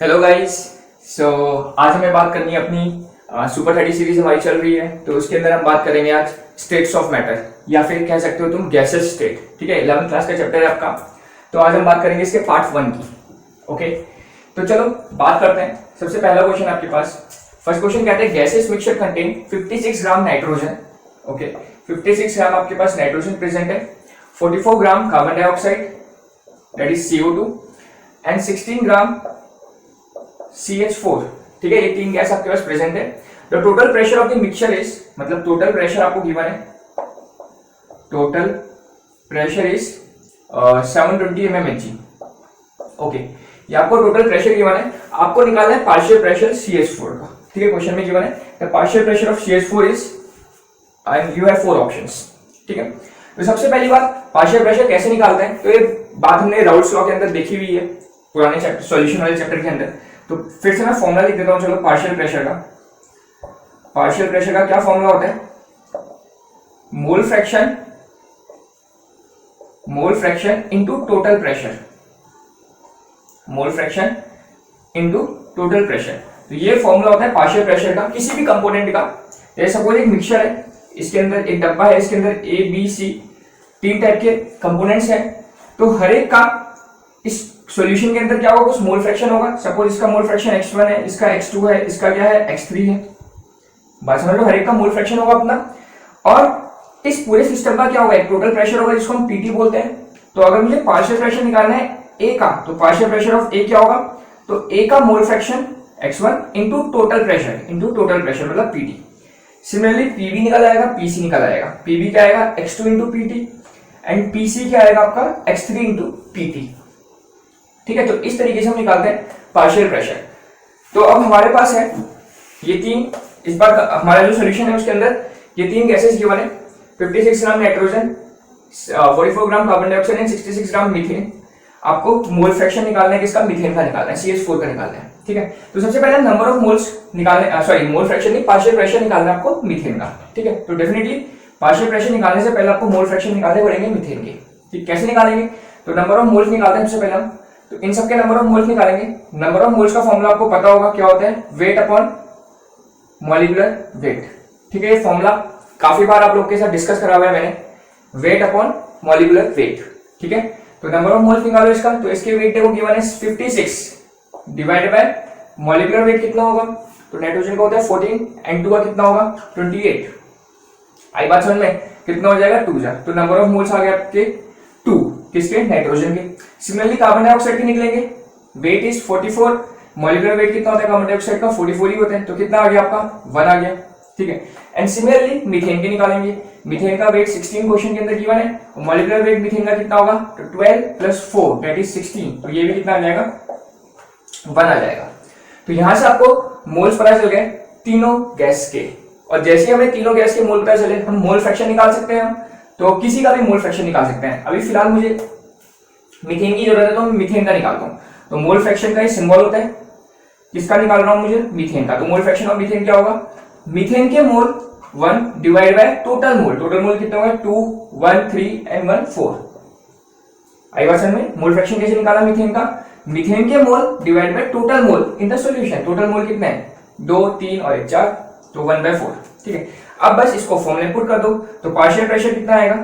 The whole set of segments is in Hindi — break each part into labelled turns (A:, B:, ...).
A: Hello guys. सो आज हमें बात करनी है अपनी सुपर 30 सीरीज हमारी चल रही है, तो उसके अंदर हम बात करेंगे आज स्टेट्स ऑफ मैटर, या फिर कह सकते हो तुम गैसेस स्टेट। ठीक है, 11th क्लास का चैप्टर है आपका। तो आज हम बात करेंगे इसके पार्ट 1 की। ओके, तो चलो बात करते हैं। सबसे पहला क्वेश्चन आपके पास, फर्स्ट क्वेश्चन कहते हैं gases mixture contain 56 gram nitrogen. Okay, 56 ग्राम आपके पास नाइट्रोजन प्रेजेंट है, 44 gram carbon dioxide that is CO2 and 16 gram CH4। ठीक है, ये तीन गैस आपके पास प्रेजेंट है। The total pressure of the mixture is, मतलब टोटल प्रेशर आपको गिवन है, total pressure is 720 mmHg। Okay, ये आपको टोटल प्रेशर गिवन है, आपको निकालना है पार्शियल प्रेशर CH4 का। ठीक है, क्वेश्चन में गिवन है the partial pressure of CH4 is, and you have 4 options. ठीक है, तो सबसे पहली बात पार्शियल प्रेशर कैसे निकालते हैं, तो ये बात हमने राउल्ट्स लॉ के अंदर देखी हुई है, पुराने चैप्टर सॉल्यूशन वाले चैप्टर के अंदर। तो फिर से मैं फॉर्मूला लिख देता हूं। चलो, पार्शियल प्रेशर का क्या फॉर्मूला होता है? Mole fraction into total pressure, mole fraction into total pressure. तो ये फॉर्मूला होता है पार्शियल प्रेशर का किसी भी कंपोनेंट का। जैसे सपोज एक मिक्सचर है, इसके अंदर एक डब्बा है, इसके अंदर A B C 3 टाइप के कंपोनेंट्स हैं, तो हर एक का इस सॉल्यूशन के अंदर क्या होगा, कुछ मोल फ्रैक्शन होगा। सपोज इसका मोल फ्रैक्शन x1 है, इसका x2 है, इसका क्या है x3 है। बात समझ लो, हर एक का मोल फ्रैक्शन होगा अपना। और इस पूरे सिस्टम का क्या होगा, एक टोटल प्रेशर होगा जिसको हम PT बोलते हैं। तो अगर मुझे पार्शियल प्रेशर निकालना है A का, तो पार्शियल प्रेशर ऑफ A क्या होगा, तो A का mole fraction x1 into total pressure मतलब PT। सिमिलरली PB निकाला जाएगा, PC निकाला जाएगा। PB क्या आएगा, x2 into PT and PC क्या आएगा आपका x3 इंटू PT। ठीक है, तो इस तरीके से हम निकालते हैं पार्शियल प्रेशर। तो अब हमारे पास है ये तीन, इस बार हमारा जो सॉल्यूशन है उसके अंदर ये तीन गैसेस गिवन है, 56 gram nitrogen, 44 gram carbon dioxide and 66 gram methane. आपको मोल फ्रैक्शन निकालना है, किसका, मीथेन का निकालना है, CH4 का निकालना है। ठीक है, तो सबसे पहले नंबर ऑफ मोल्स निकालने, सॉरी मोल फ्रैक्शन नहीं, पार्शियल प्रेशर निकालना है आपको मीथेन का। ठीक है, तो डेफिनेटली पार्शियल प्रेशर निकालने से पहले आपको मोल फ्रैक्शन निकालने पड़ेंगे मीथेन के। ठीक, कैसे निकालेंगे, तो नंबर ऑफ मोल्स निकालते हैं सबसे पहले। तो इन सबके नंबर ऑफ मोल्स निकालेंगे। नंबर ऑफ मोल्स का फॉर्मूला आपको पता होगा क्या होता है, वेट अपॉन मॉलिक्यूलर वेट। ठीक है, ये फॉर्मूला काफी बार आप लोग के साथ डिस्कस करा हुआ है मैंने, वेट अपॉन मॉलिक्यूलर वेट। ठीक है, तो नंबर ऑफ मोल्स निकालो इसका। तो इसके वेट देखो गिवन है 56 डिवाइडेड बाय मॉलिक्यूलर वेट कितना होगा, तो नाइट्रोजन का होता है 14, N2 का कितना होगा 28। आई बात समझ में, कितना हो जाएगा 2 जा, तो नंबर ऑफ मोल्स आ गए आपके 2, किसके, नाइट्रोजन के। सिमिलरली कार्बन डाइऑक्साइड के निकलेंगे, वेट इज 44, मॉलिक्यूलर वेट कितना होता है कार्बन डाइऑक्साइड का, 44 ही होता है, तो कितना आ गया आपका 1 आ गया। ठीक है, एंड सिमिलरली मीथेन के निकालेंगे। मीथेन का वेट 16 क्वेश्चन के अंदर गिवन है, और मॉलिक्यूलर वेट मीथेन का कितना होगा, तो 12 + 4 दैट इज 16, तो ये भी कितना आ जाएगा 1 आ जाएगा। तो यहां से आपको मोल्स पता चल गए तीनों गैस के, और जैसे ही हमें तीनों गैस के मोल पता चले, हम मोल फ्रैक्शन निकाल सकते हैं। हम तो किसी का भी मोल फ्रैक्शन निकाल सकते हैं। अभी फिलहाल मुझे मीथेन की जरूरत है, तो मैं मीथेन का निकालता हूं। तो मोल फ्रैक्शन का ही सिंबल होता है, किसका निकाल रहा हूं मुझे, मीथेन का। तो मोल फ्रैक्शन ऑफ मीथेन क्या होगा, मीथेन के मोल 1 डिवाइड बाय टोटल मोल कितना होगा 2, 1, 3 एंड 1, 4। आई बात समझ में, मोल फ्रैक्शन कैसे निकाला मीथेन का, मीथेन के मोल divide by total mole in the solution. Total mole कितने हैं, 2, 3 और 1 4, तो 1/4। ठीक है, अब बस इसको फॉर्मूले पुट कर दो। तो पार्शियल प्रेशर कितना आएगा,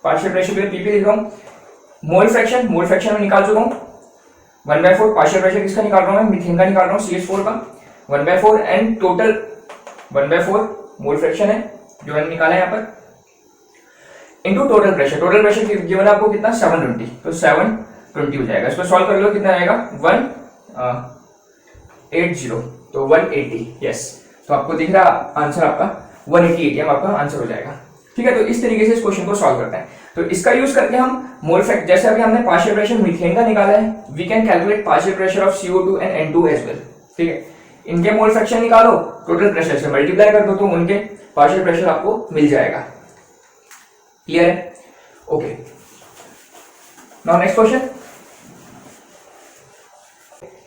A: पार्शियल प्रेशर के लिए PP लिख रहा हूं, मोल फ्रैक्शन में निकाल चुका हूं 1/4। पार्शियल प्रेशर किसका निकाल रहा हूं मैं, मीथेन का निकाल रहा हूं, CH4 का 1/4 एंड टोटल 1/4 मोल फ्रैक्शन है जो मैंने निकाला है यहाँ पर, इनटू टोटल प्रेशर गिवन है आपको कितना 720, तो 720 हो जाएगा। इसको सॉल्व कर लो, कितना आएगा 180, तो 180 यस। तो आपको दिख रहा आंसर आपका 180 ATM आपका आंसर हो जाएगा। ठीक है, तो इस तरीके से इस क्वेश्चन को सॉल्व करते हैं। तो इसका यूज करके हम मोल फ्रैक्शन, जैसे अभी हमने पार्शियल प्रेशर मीथेन का निकाला है, we can calculate partial pressure of CO2 and N2 as well. ठीक है, इनके मोल फ्रैक्शन निकालो, टोटल प्रेशर से मल्टीप्लाई कर दो, तो उनके पार्शियल प्रेशर आपको मिल जाएगा। क्लियर है, ओके। Now next question.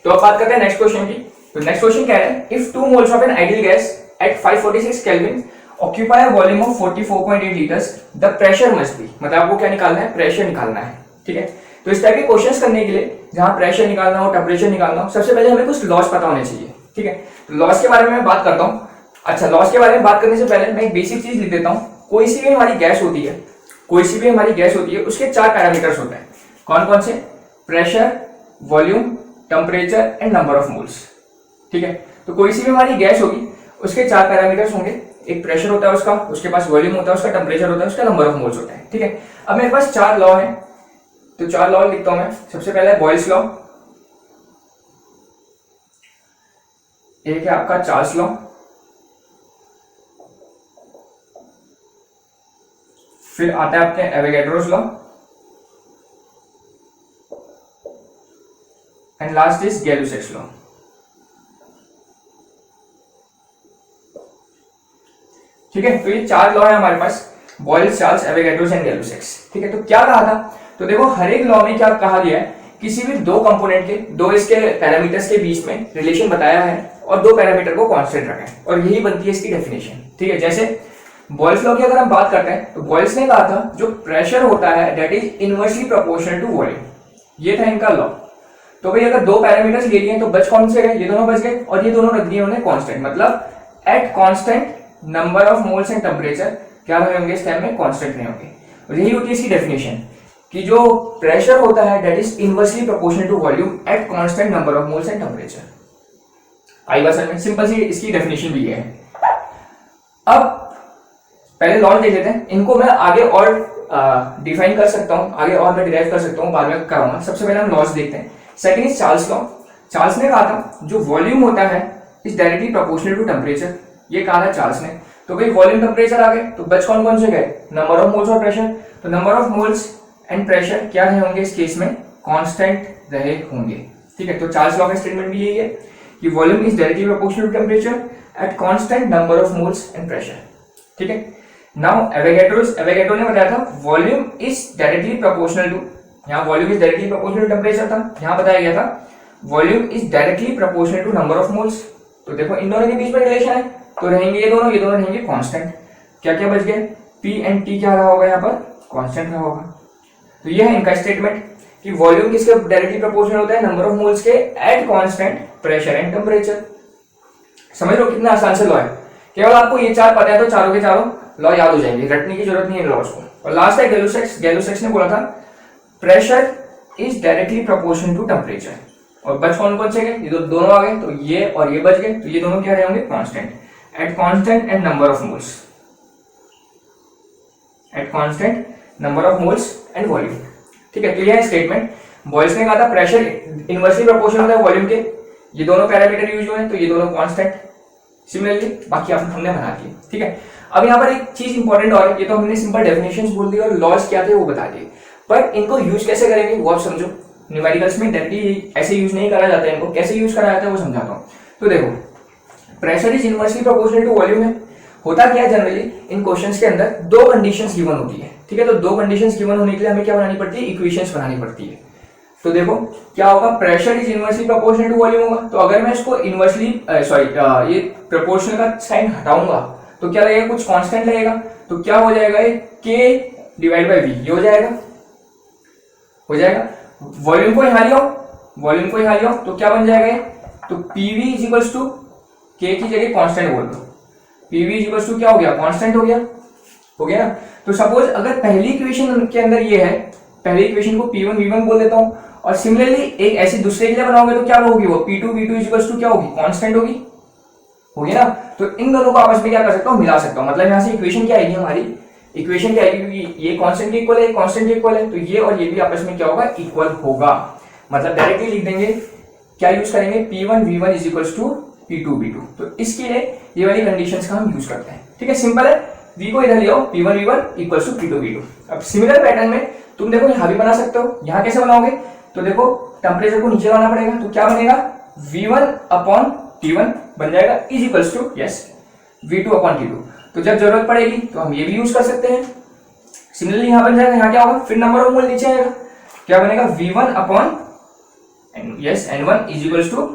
A: तो अब बात करते हैं नेक्स्ट क्वेश्चन की। तो नेक्स्ट क्वेश्चन क्या है, if 2 moles of an ideal gas at 546 kelvin occupy a volume of 44.8 litres, the pressure must be, मतलब आपको क्या निकालना है, प्रेशर निकालना है। ठीक है, तो इस टाइप के क्वेश्चंस करने के लिए जहां प्रेशर निकालना हो, टेम्परेचर निकालना हो, सबसे पहले हमें कुछ लॉस पता होने चाहिए। ठीक है, तो लॉस के बारे में मैं बात करता हूँ। अच्छा, लॉस के बारे में बात करने से पहले मैं एक बेसिक चीज लिख देता हूँ। कोई सी भी हमारी गैस होती है, कोई सी भी हमारी गैस होती है, उसके 4 पैरामीटर्स होते हैं। कौन कौन से? Pressure, volume, temperature and number of moles. ठीक है, तो कोई सी भी हमारी गैस होगी, उसके 4 पैरामीटर्स होंगे। एक प्रेशर होता है उसका, उसके पास वॉल्यूम होता है उसका, टेम्परेचर होता है उसका, नंबर ऑफ मोल्स होता है। ठीक है, अब मेरे पास 4 लॉ है, तो 4 लॉ लिखता हूं मैं। सबसे पहले बॉयल्स लॉ, एक है आपका चार्ल्स लॉ, फिर आता है आपके Avogadro's law, and last is Gay Lussac's law. ठीक है, तो ये 4 लॉ है हमारे पास, Boyle's, Charles, Avogadro's and Gay Lussac's. ठीक है, तो क्या कहा था? तो देखो हर एक लॉ में क्या कहा गया है, किसी भी 2 कंपोनेंट के, 2 इसके पैरामीटर्स के बीच में रिलेशन बताया है और 2 पैरामीटर को कांस्टेंट रखा है, और यही बनती है इसकी डेफिनेशन। ठीक है, जैसे बॉयल्स लॉ की अगर हम बात करते हैं तो बॉयल्स ने कहा था जो प्रेशर होता है that is inversely proportional to volume, ये था इनका लॉ। तो भाई अगर 2 पैरामीटर्स ले लिए तो बच कौन से गए? ये दोनों बच गए, और ये दोनों रख दिए उन्होंने कांस्टेंट, मतलब eight constant number of moles and temperature क्या रहे होंगे इस टाइम में? कांस्टेंट रहे होंगे। और यही होती है इसकी डेफिनेशन कि जो प्रेशर होता है that is inversely proportional to volume at constant number of moles and temperature. आई बात समझ में? सिंपल सी इसकी डेफिनेशन भी है। अब पहले लॉज देख लेते हैं, इनको मैं आगे और डिफाइन कर सकता हूं, आगे और मैं डिराइव कर सकता हूं, बाद में कराऊंगा। सबसे पहले हम लॉज देखते हैं। Second is Charles law. Charles ने कहा था जो वॉल्यूम होता है is directly proportional to temperature, ये कहा था चार्ल्स ने। तो भाई वॉल्यूम, टेम्परेचर आ गए, तो बच कौन कौन से गए? नंबर ऑफ मोल्स और प्रेशर। तो number of moles and pressure क्या रहे होंगे इस केस में? कांस्टेंट रहे होंगे। ठीक है, तो चार्ल्स लॉ का स्टेटमेंट भी यही है कि volume is directly proportional to temperature at constant number of moles and pressure. ठीक है, नाउ एवोगैड्रो ने बताया था volume is directly proportional to, यहाँ volume is directly proportional to temperature था, यहाँ बताया गया था volume is directly proportional to number of moles. तो देखो इन दोनों के बीच में रिलेशन है, तो रहेंगे ये दोनों रहेंगे कांस्टेंट। क्या क्या बच गए? P एंड T क्या रहा होगा यहाँ पर? कांस्टेंट रहा होगा। तो ये है इनका स्टेटमेंट कि वॉल्यूम किसके डायरेक्टली प्रोपोर्शनल होता है? नंबर ऑफ मोल्स के at constant pressure and temperature. समझ लो कितना आसान से लॉ है, केवल आपको ये 4 पता है तो चारों के चारों लॉ याद हो जाएंगे, रटने की जरूरत नहीं है लॉस को। और लास्ट है गैलुसेक्स। गैलुसेक्स ने बोला था pressure is directly proportional to temperature, और बच कौन कौन से गए? ये दोनों आ गए, तो ये और ये बच गए, तो ये दोनों क्या रहे होंगे? Constant at constant and number of moles, eight constant number of moles and volume. ठीक है, तो यह है स्टेटमेंट। बॉयल्स ने कहा था प्रेशर इनवर्सली प्रोपोर्शनल होता है वॉल्यूम के, ये दोनों पैरामीटर यूज हुए हैं, तो ये दोनों कांस्टेंट। सिमिलरली बाकी हमने बना दिए। ठीक है, अब यहाँ पर एक चीज इंपॉर्टेंट और है, ये तो हमने सिंपल डेफिनेशंस बोल दी और लॉज क्या थे वो बता दिए, पर इनको यूज कैसे करेंगे वो आप समझो। न्यूमेरिकल्स में डायरेक्टली ऐसे यूज नहीं करा जाता है, इनको कैसे यूज करा जाता है वो समझाता हूँ। तो देखो pressure is inversely proportional to volume है। होता क्या है जनरली इन क्वेश्चंस के अंदर 2 कंडीशंस गिवन होती है। ठीक है, तो 2 कंडीशंस गिवन होने के लिए हमें क्या बनानी पड़ती है? इक्वेशंस बनानी पड़ती है। तो देखो क्या होगा? Pressure is inversely proportional to volume होगा, तो अगर मैं इसको इनवर्सली ये प्रोपोर्शनल का साइन हटाऊंगा तो क्या लगेगा? कुछ कांस्टेंट लगेगा, तो क्या हो जाएगा? ये k डिवाइड बाय v, ये हो जाएगा। वॉल्यूम को यहाँ लियो, तो क्या बन जाएगा? तो pv is equals to k की जगह कांस्टेंट बोल दो, pv इज इक्वल्स टू क्या हो गया? कांस्टेंट हो गया ना। तो सपोज अगर पहली इक्वेशन के अंदर ये है, पहली इक्वेशन को p1 v1 बोल देता हूं, और सिमिलरली एक ऐसी दूसरे के लिए बनाओगे तो क्या होगी? वो p2 v2 is equals to क्या होगी? कांस्टेंट होगी ना। तो इन दोनों को आपस में क्या कर सकता हूँ? मिला सकता हूँ। मतलब यहाँ से इक्वेशन क्या आएगी हमारी? इक्वेशन क्या आएगी? ये कांस्टेंट के इक्वल है, कांस्टेंट के इक्वल है, तो ये और ये भी आपस में क्या होगा? इक्वल होगा। मतलब डायरेक्टली लिख देंगे, क्या यूज करेंगे? p1 v1 is equals to p2 v2। तो इसके लिए ये वाली कंडीशंस का हम यूज करते हैं। ठीक है, सिंपल है। v को इधर ले आओ, p1 v1 equals to p2 v2। अब सिमिलर पैटर्न में तुम देखो यहाँ भी बना सकते हो। यहाँ कैसे बनाओगे? तो देखो टेम्परेचर को नीचे लाना पड़ेगा, तो क्या बनेगा? v1 अपॉन t1 बन जाएगा is equals to v2 upon t2। तो जब जरूरत पड़ेगी तो हम ये भी यूज कर सकते हैं। सिमिलरली यहाँ बन जाएगा, यहाँ क्या होगा? फिर नंबर ऑफ मोल नीचे आएगा, क्या बनेगा? v1 upon n1 is equals two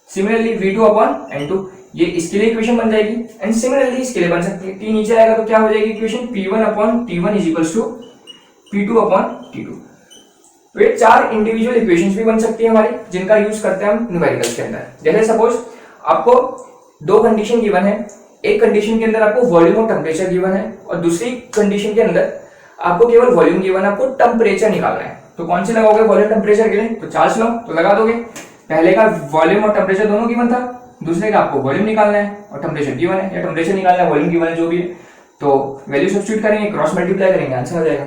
A: similarly v2 upon n2। ये इसके लिए इक्वेशन बन जाएगी, एंड सिमिलरली इसके लिए बन सकती है। t नीचे आएगा तो क्या हो जाएगी equation? p1 upon t1 is equals to p2 upon t2। तो ये 4 इंडिविजुअल इक्वेशंस भी बन सकती है हमारी, जिनका यूज करते हैं हम न्यूमेरिकल्स के अंदर। जैसे सपोज आपको 2 कंडीशन गिवन है, एक कंडीशन के अंदर आपको वॉल्यूम और टेम्परेचर गिवन है, और दूसरी कंडीशन के अंदर आपको केवल वॉल्यूम गिवन है, आपको टेम्परेचर निकालना है। तो कौन सी लगाओगे वॉल्यूम टेम्परेचर के लिए? तो चार्ल्स लॉ तो लगा दोगे। पहले का वॉल्यूम और टेम्परेचर दोनों गिवन था, दूसरे का आपको वॉल्यूम निकालना है और टेम्परेचर गिवन है, या टेम्परेचर निकालना है वॉल्यूम गिवन है, जो भी है। तो वैल्यू सब्स्टिट्यूट करेंगे, क्रॉस मल्टीप्लाई करेंगे, आंसर आ जाएगा।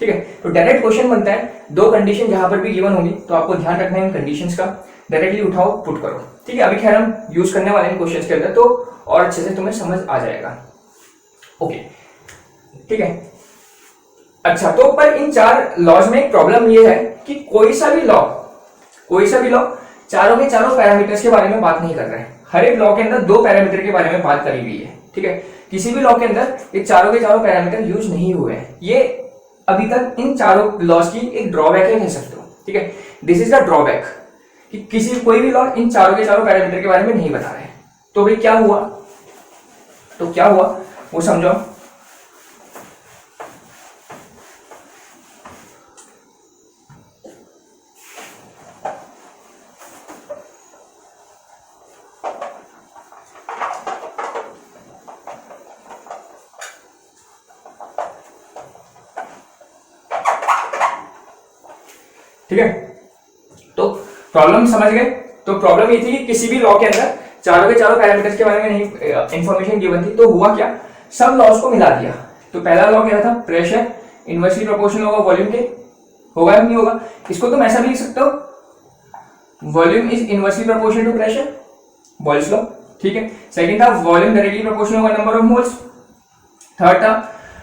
A: ठीक है, तो डायरेक्ट क्वेश्चन बनता है, 2 कंडीशन जहां पर भी गिवन होगी तो आपको ध्यान रखना है इन कंडीशंस का, डायरेक्टली उठाओ पुट करो। ठीक है, अभी खैर हम यूज करने वाले हैं क्वेश्चंस के अंदर, तो और अच्छे से तुम्हें समझ आ जाएगा। ओके, ठीक है। अच्छा, तो पर इन 4 लॉज में एक प्रॉब्लम ये है कि कोई सा भी लॉ चारों के चारों पैरामीटर्स के बारे में बात नहीं कर रहा है। हर एक लॉ के अंदर 2 पैरामीटर के बारे में बात करी हुई है। ठीक है, किसी भी लॉ के अंदर ये चारों के चारों पैरामीटर यूज नहीं हुए हैं। ये अभी तक इन चारों लॉज की एक ड्रॉबैक है, कह सकते हो। ठीक है, दिस इज द ड्रॉबैक कि कोई भी लॉ इन चारों के चारों पैरामीटर के बारे में नहीं बता रहे हैं। तो भाई क्या हुआ वो समझो। ठीक है, तो प्रॉब्लम समझ गए। तो प्रॉब्लम ये थी कि किसी भी लॉ के अंदर चारों के चारों पैरामीटर्स के बारे में नहीं इंफॉर्मेशन गिवन थी, तो हुआ क्या, सब लॉज को मिला दिया। तो पहला लॉ क्या था, प्रेशर इनवर्सली प्रोपोर्शनल होगा वॉल्यूम के, होगा या नहीं होगा? इसको तुम ऐसा भी लिख सकते हो, volume is inversely proportional to pressure, Boyle's law. ठीक है, सेकंड था वॉल्यूम डायरेक्टली प्रोपोर्शनल होगा नंबर ऑफ मोल्स, थर्ड था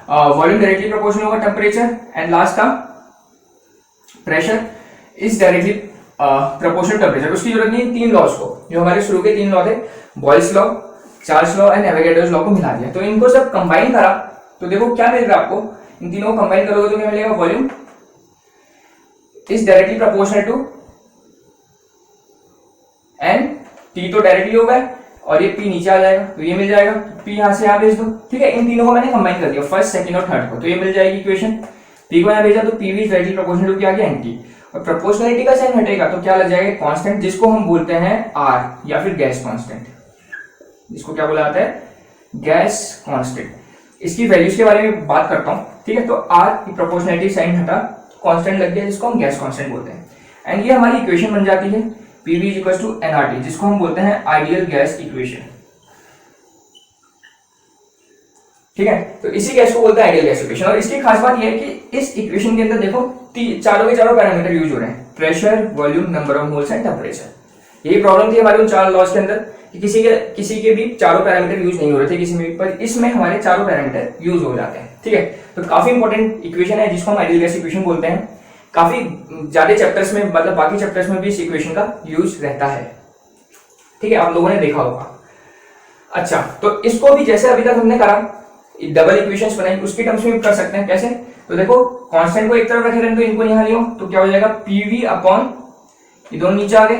A: वॉल्यूम डायरेक्टली प्रोपोर्शनल होगा टेम्परेचर, एंड लास्ट था pressure is directly proportional temperature. उसकी जरूरत नहीं, 3 लॉज को, जो हमारे शुरू के 3 लॉ थे, Boyle's law, Charles law and Avogadro's law को मिला दिया। तो इनको सब कंबाइन करा तो देखो क्या मिल रहा है आपको, इन तीनों को कंबाइन करोगे तो क्या मिलेगा, volume is directly proportional to N, T तो डायरेक्टली होगा और ये पी नीचे आ जाएगा, तो ये मिल जाएगा, पी यहां से यहां भेज दो। ठीक है, इन तीनों को मैंने कंबाइन कर दिया, फर्स्ट सेकंड और थर्ड को, तो ये मिल जाएगी इक्वेशन। पी को यहां भेजा तो P is directly proportional to क्या आ गया, एनटी, और प्रोपोर्शनलिटी का साइन हटेगा तो क्या लग जाएगा, कांस्टेंट, जिसको हम बोलते हैं आर या फिर गैस कांस्टेंट, जिसको क्या बोला जाता है, गैस कांस्टेंट। इसकी वैल्यूज के बारे में बात करता हूं। ठीक है, तो आर की प्रोपोर्शनलिटी साइन हटा, कांस्टेंट लग गया, जिसको हम गैस कांस्टेंट बोलते हैं, एंड ये हमारी इक्वेशन बन जाती है PV is equal to NRT, जिसको हम बोलते हैं आइडियल गैस इक्वेशन। ठीक है, तो इसी गैस को बोलते हैं आइडियल गैस इक्वेशन। और इसकी खास बात यह है कि इस इक्वेशन के अंदर देखो चारों के चारों पैरामीटर यूज हो रहे हैं, pressure, volume, number of moles and temperature. यही प्रॉब्लम थी हमारी उन 4 लॉज के अंदर कि किसी के भी चारों पैरामीटर यूज नहीं हो रहे थे किसी में भी, पर इसमें हमारे चारों पैरामीटर यूज हो जाते हैं। ठीक है, तो काफी इंपॉर्टेंट इक्वेशन है, जिसको हम आइडियल गैस इक्वेशन बोलते हैं। काफी ज्यादा चैप्टर्स में, मतलब बाकी चैप्टर्स में भी इस इक्वेशन का यूज रहता है। ठीक है, आप लोगों ने देखा होगा। अच्छा, तो इसको भी जैसे अभी तक हमने करा, डबल इक्वेशंस बनाई, उसके टर्म्स में कर सकते हैं। कैसे? तो देखो, कांस्टेंट को एक तरफ रखे रहने दो, इनको यहां लियो, तो क्या हो जाएगा, पीवी अपॉन, ये दोनों नीचे आ गए,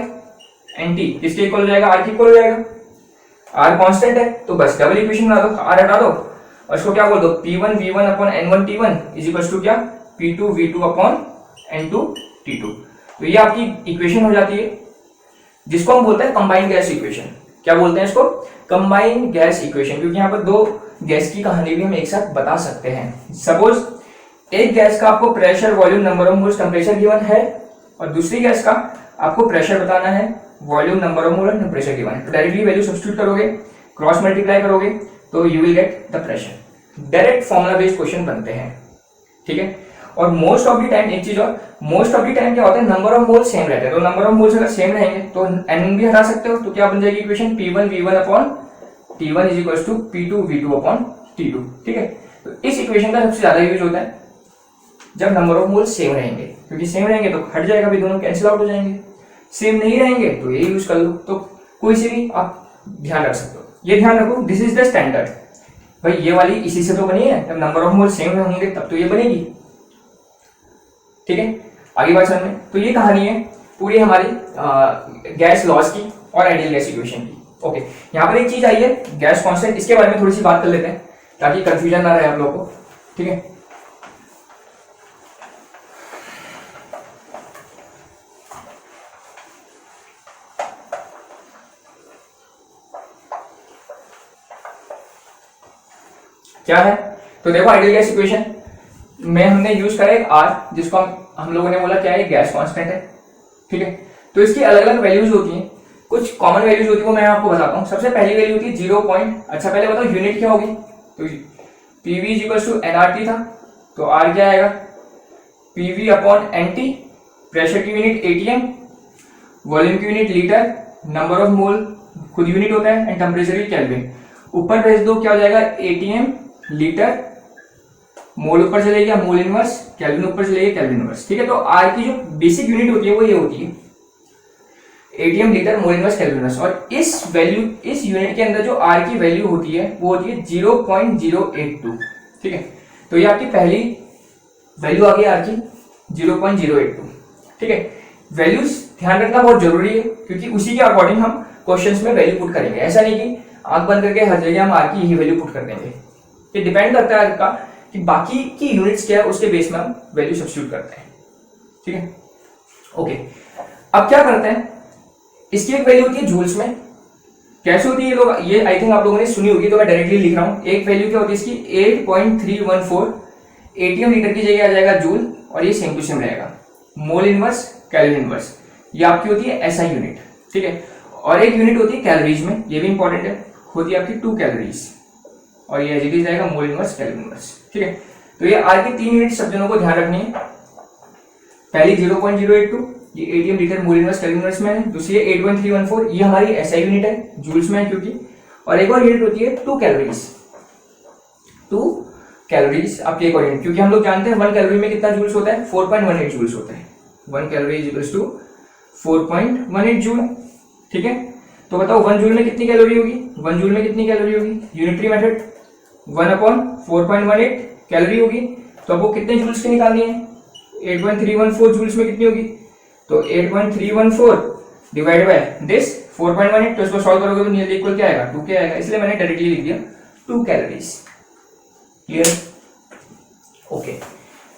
A: एनटी किसके इक्वल हो जाएगा, आर के इक्वल हो जाएगा। आर कांस्टेंट है तो बस डबल इक्वेशन बना दो, आर हटा दो और इसको क्या बोल दो, P1 V1 upon N1 T1 is equal to क्या, P2 V2 upon N2 T2। तो ये आपकी इक्वेशन हो जाती है, जिसको हम बोलते हैं कंबाइंड गैस इक्वेशन। क्या बोलते हैं इसको, कंबाइंड गैस इक्वेशन, क्योंकि यहाँ पर 2 गैस की कहानी भी हम एक साथ बता सकते हैं। सपोज एक गैस का आपको pressure, volume, number of moles, temperature given है, और दूसरी गैस का आपको प्रेशर बताना है, वॉल्यूम, नंबर ऑफ मोल और टेम्परेचर गिवन है। तो डायरेक्टली वैल्यू सब्स्टिट्यूट करोगे, क्रॉस मल्टीप्लाई करोगे, तो you will get the pressure. Direct formula based question बनते हैं। ठीक है, और मोस्ट ऑफ द टाइम, एक चीज और, मोस्ट ऑफ द टाइम क्या होता है, नंबर ऑफ मोल्स सेम रहते हैं। तो नंबर ऑफ मोल्स अगर सेम रहेंगे तो एन भी हटा सकते हो, तो क्या बन जाएगी equation, P1 V1 upon T1 is equal to P2 V2 upon T2। ठीक है, तो इस इक्वेशन का सबसे ज्यादा यूज होता है जब नंबर ऑफ मोल्स सेम रहेंगे, क्योंकि सेम रहेंगे तो हट जाएगा, भी दोनों कैंसिल आउट हो जाएंगे। सेम नहीं रहेंगे तो ये यूज कर लो, तो कोई से भी आप ध्यान रख सकते हो। ये ध्यान रखो, दिस इज द स्टैंडर्ड। भाई ये वाली इसी से तो बनी है, जब नंबर ऑफ मोल्स सेम होंगे तब तो ये बनेगी। ठीक है, आगे बात समझ में। तो ये कहानी है पूरी हमारी गैस लॉज की और आइडियल गैस इक्वेशन की। ओके, यहाँ पर एक चीज आई है, गैस कांस्टेंट, इसके बारे में थोड़ी सी बात कर लेते हैं ताकि कंफ्यूजन ना रहे आप लोगों को। ठीक है, क्या है? तो देखो आइडियल गैस इक्वेशन में हमने यूज करा एक R, जिसको हम लोगों ने बोला क्या है, गैस कांस्टेंट है, ठीक है। तो इसकी अलग अलग वैल्यूज होती हैं, कुछ कॉमन वैल्यूज होती है वो मैं आपको बताता हूँ। सबसे पहली वैल्यू होती है 0 पॉइंट, अच्छा पहले बताओ यूनिट क्या होगी, तो PV = nRT था, तो R क्या आएगा, PV/NT, प्रेशर की यूनिट ATM, वॉल्यूम की unit litre, number of mole खुद यूनिट होता है, एंड टेम्परेचर की केल्विन। ऊपर भेज दो क्या हो जाएगा, ATM लीटर, मोल ऊपर चले गया मोल इनवर्स, केल्विन ऊपर चले गया केल्विन इनवर्स, ठीक है। तो R की जो बेसिक यूनिट होती है वो ये होती है ATM litre, mole inverse, kelvin inverse, और इस यूनिट के अंदर जो R की वैल्यू होती है वो होती है 0.082, ठीक है। तो ये आपकी पहली वैल्यू आ गई R की 0.082, ठीक है। वैल्यूज ध्यान रखना बहुत जरूरी है, क्योंकि उसी के अकॉर्डिंग हम क्वेश्चंस में वैल्यू पुट करेंगे। ऐसा नहीं कि आंख बंद करके हर जगह हम R की यही वैल्यू पुट कर देंगे। ये डिपेंड करता है आपका कि बाकी की यूनिट्स क्या है, उसके बेस में हम वैल्यू सब्स्टिट्यूट करते हैं, ठीक है। ओके, अब क्या करते हैं, इसकी एक वैल्यू होती है जूल्स में। कैसे होती है लोग, ये आई थिंक आप लोगों ने सुनी होगी, तो मैं डायरेक्टली लिख रहा हूं। एक वैल्यू क्या होती है इसकी 8.314 ATM लीटर की जगह आ जाएगा जूल, और ये सेम टू सेम रहेगा मोल इनवर्स, केल्विन इनवर्स, ये आपकी होती है SI यूनिट, ठीक है। और एक यूनिट होती है कैलोरीज में, ये भी इंपॉर्टेंट है, होती है आपकी 2 कैलोरीज, और ये एज इट इज रहेगा मोल इनवर्स, केल्विन इनवर्स, ठीक है। तो ये R की 3 यूनिट सब जनों को ध्यान रखनी है। पहली 0.082 ये ATM litre, mole inverse, kelvin inverse में है। दूसरी है 8.314, ये हमारी SI यूनिट है, जूल्स में है क्योंकि। और एक और यूनिट होती है 2 कैलोरीज, 2 कैलोरीज आपकी एक और यूनिट, क्योंकि हम लोग जानते हैं 1 कैलोरी में कितना जूल्स होता है, 4.18 जूल्स होता है। 1 कैलोरी इक्वल्स टू 4.18 जूल, ठीक है। तो बताओ 1 जूल में कितनी कैलोरी होगी, 1 जूल में कितनी कैलोरी होगी, यूनिटरी मेथड 1/4.18 कैलोरी होगी। तो आपको कितने जूल्स की निकालनी है, 8.314 जूल्स में कितनी होगी, तो 8.314 डिवाइड बाय दिस 4.18, तो इसको सॉल्व करोगे तो नियरली इक्वल क्या आएगा, 2 क्या आएगा, इसलिए मैंने डायरेक्टली लिख दिया 2 कैलोरीज। क्लियर? ओके,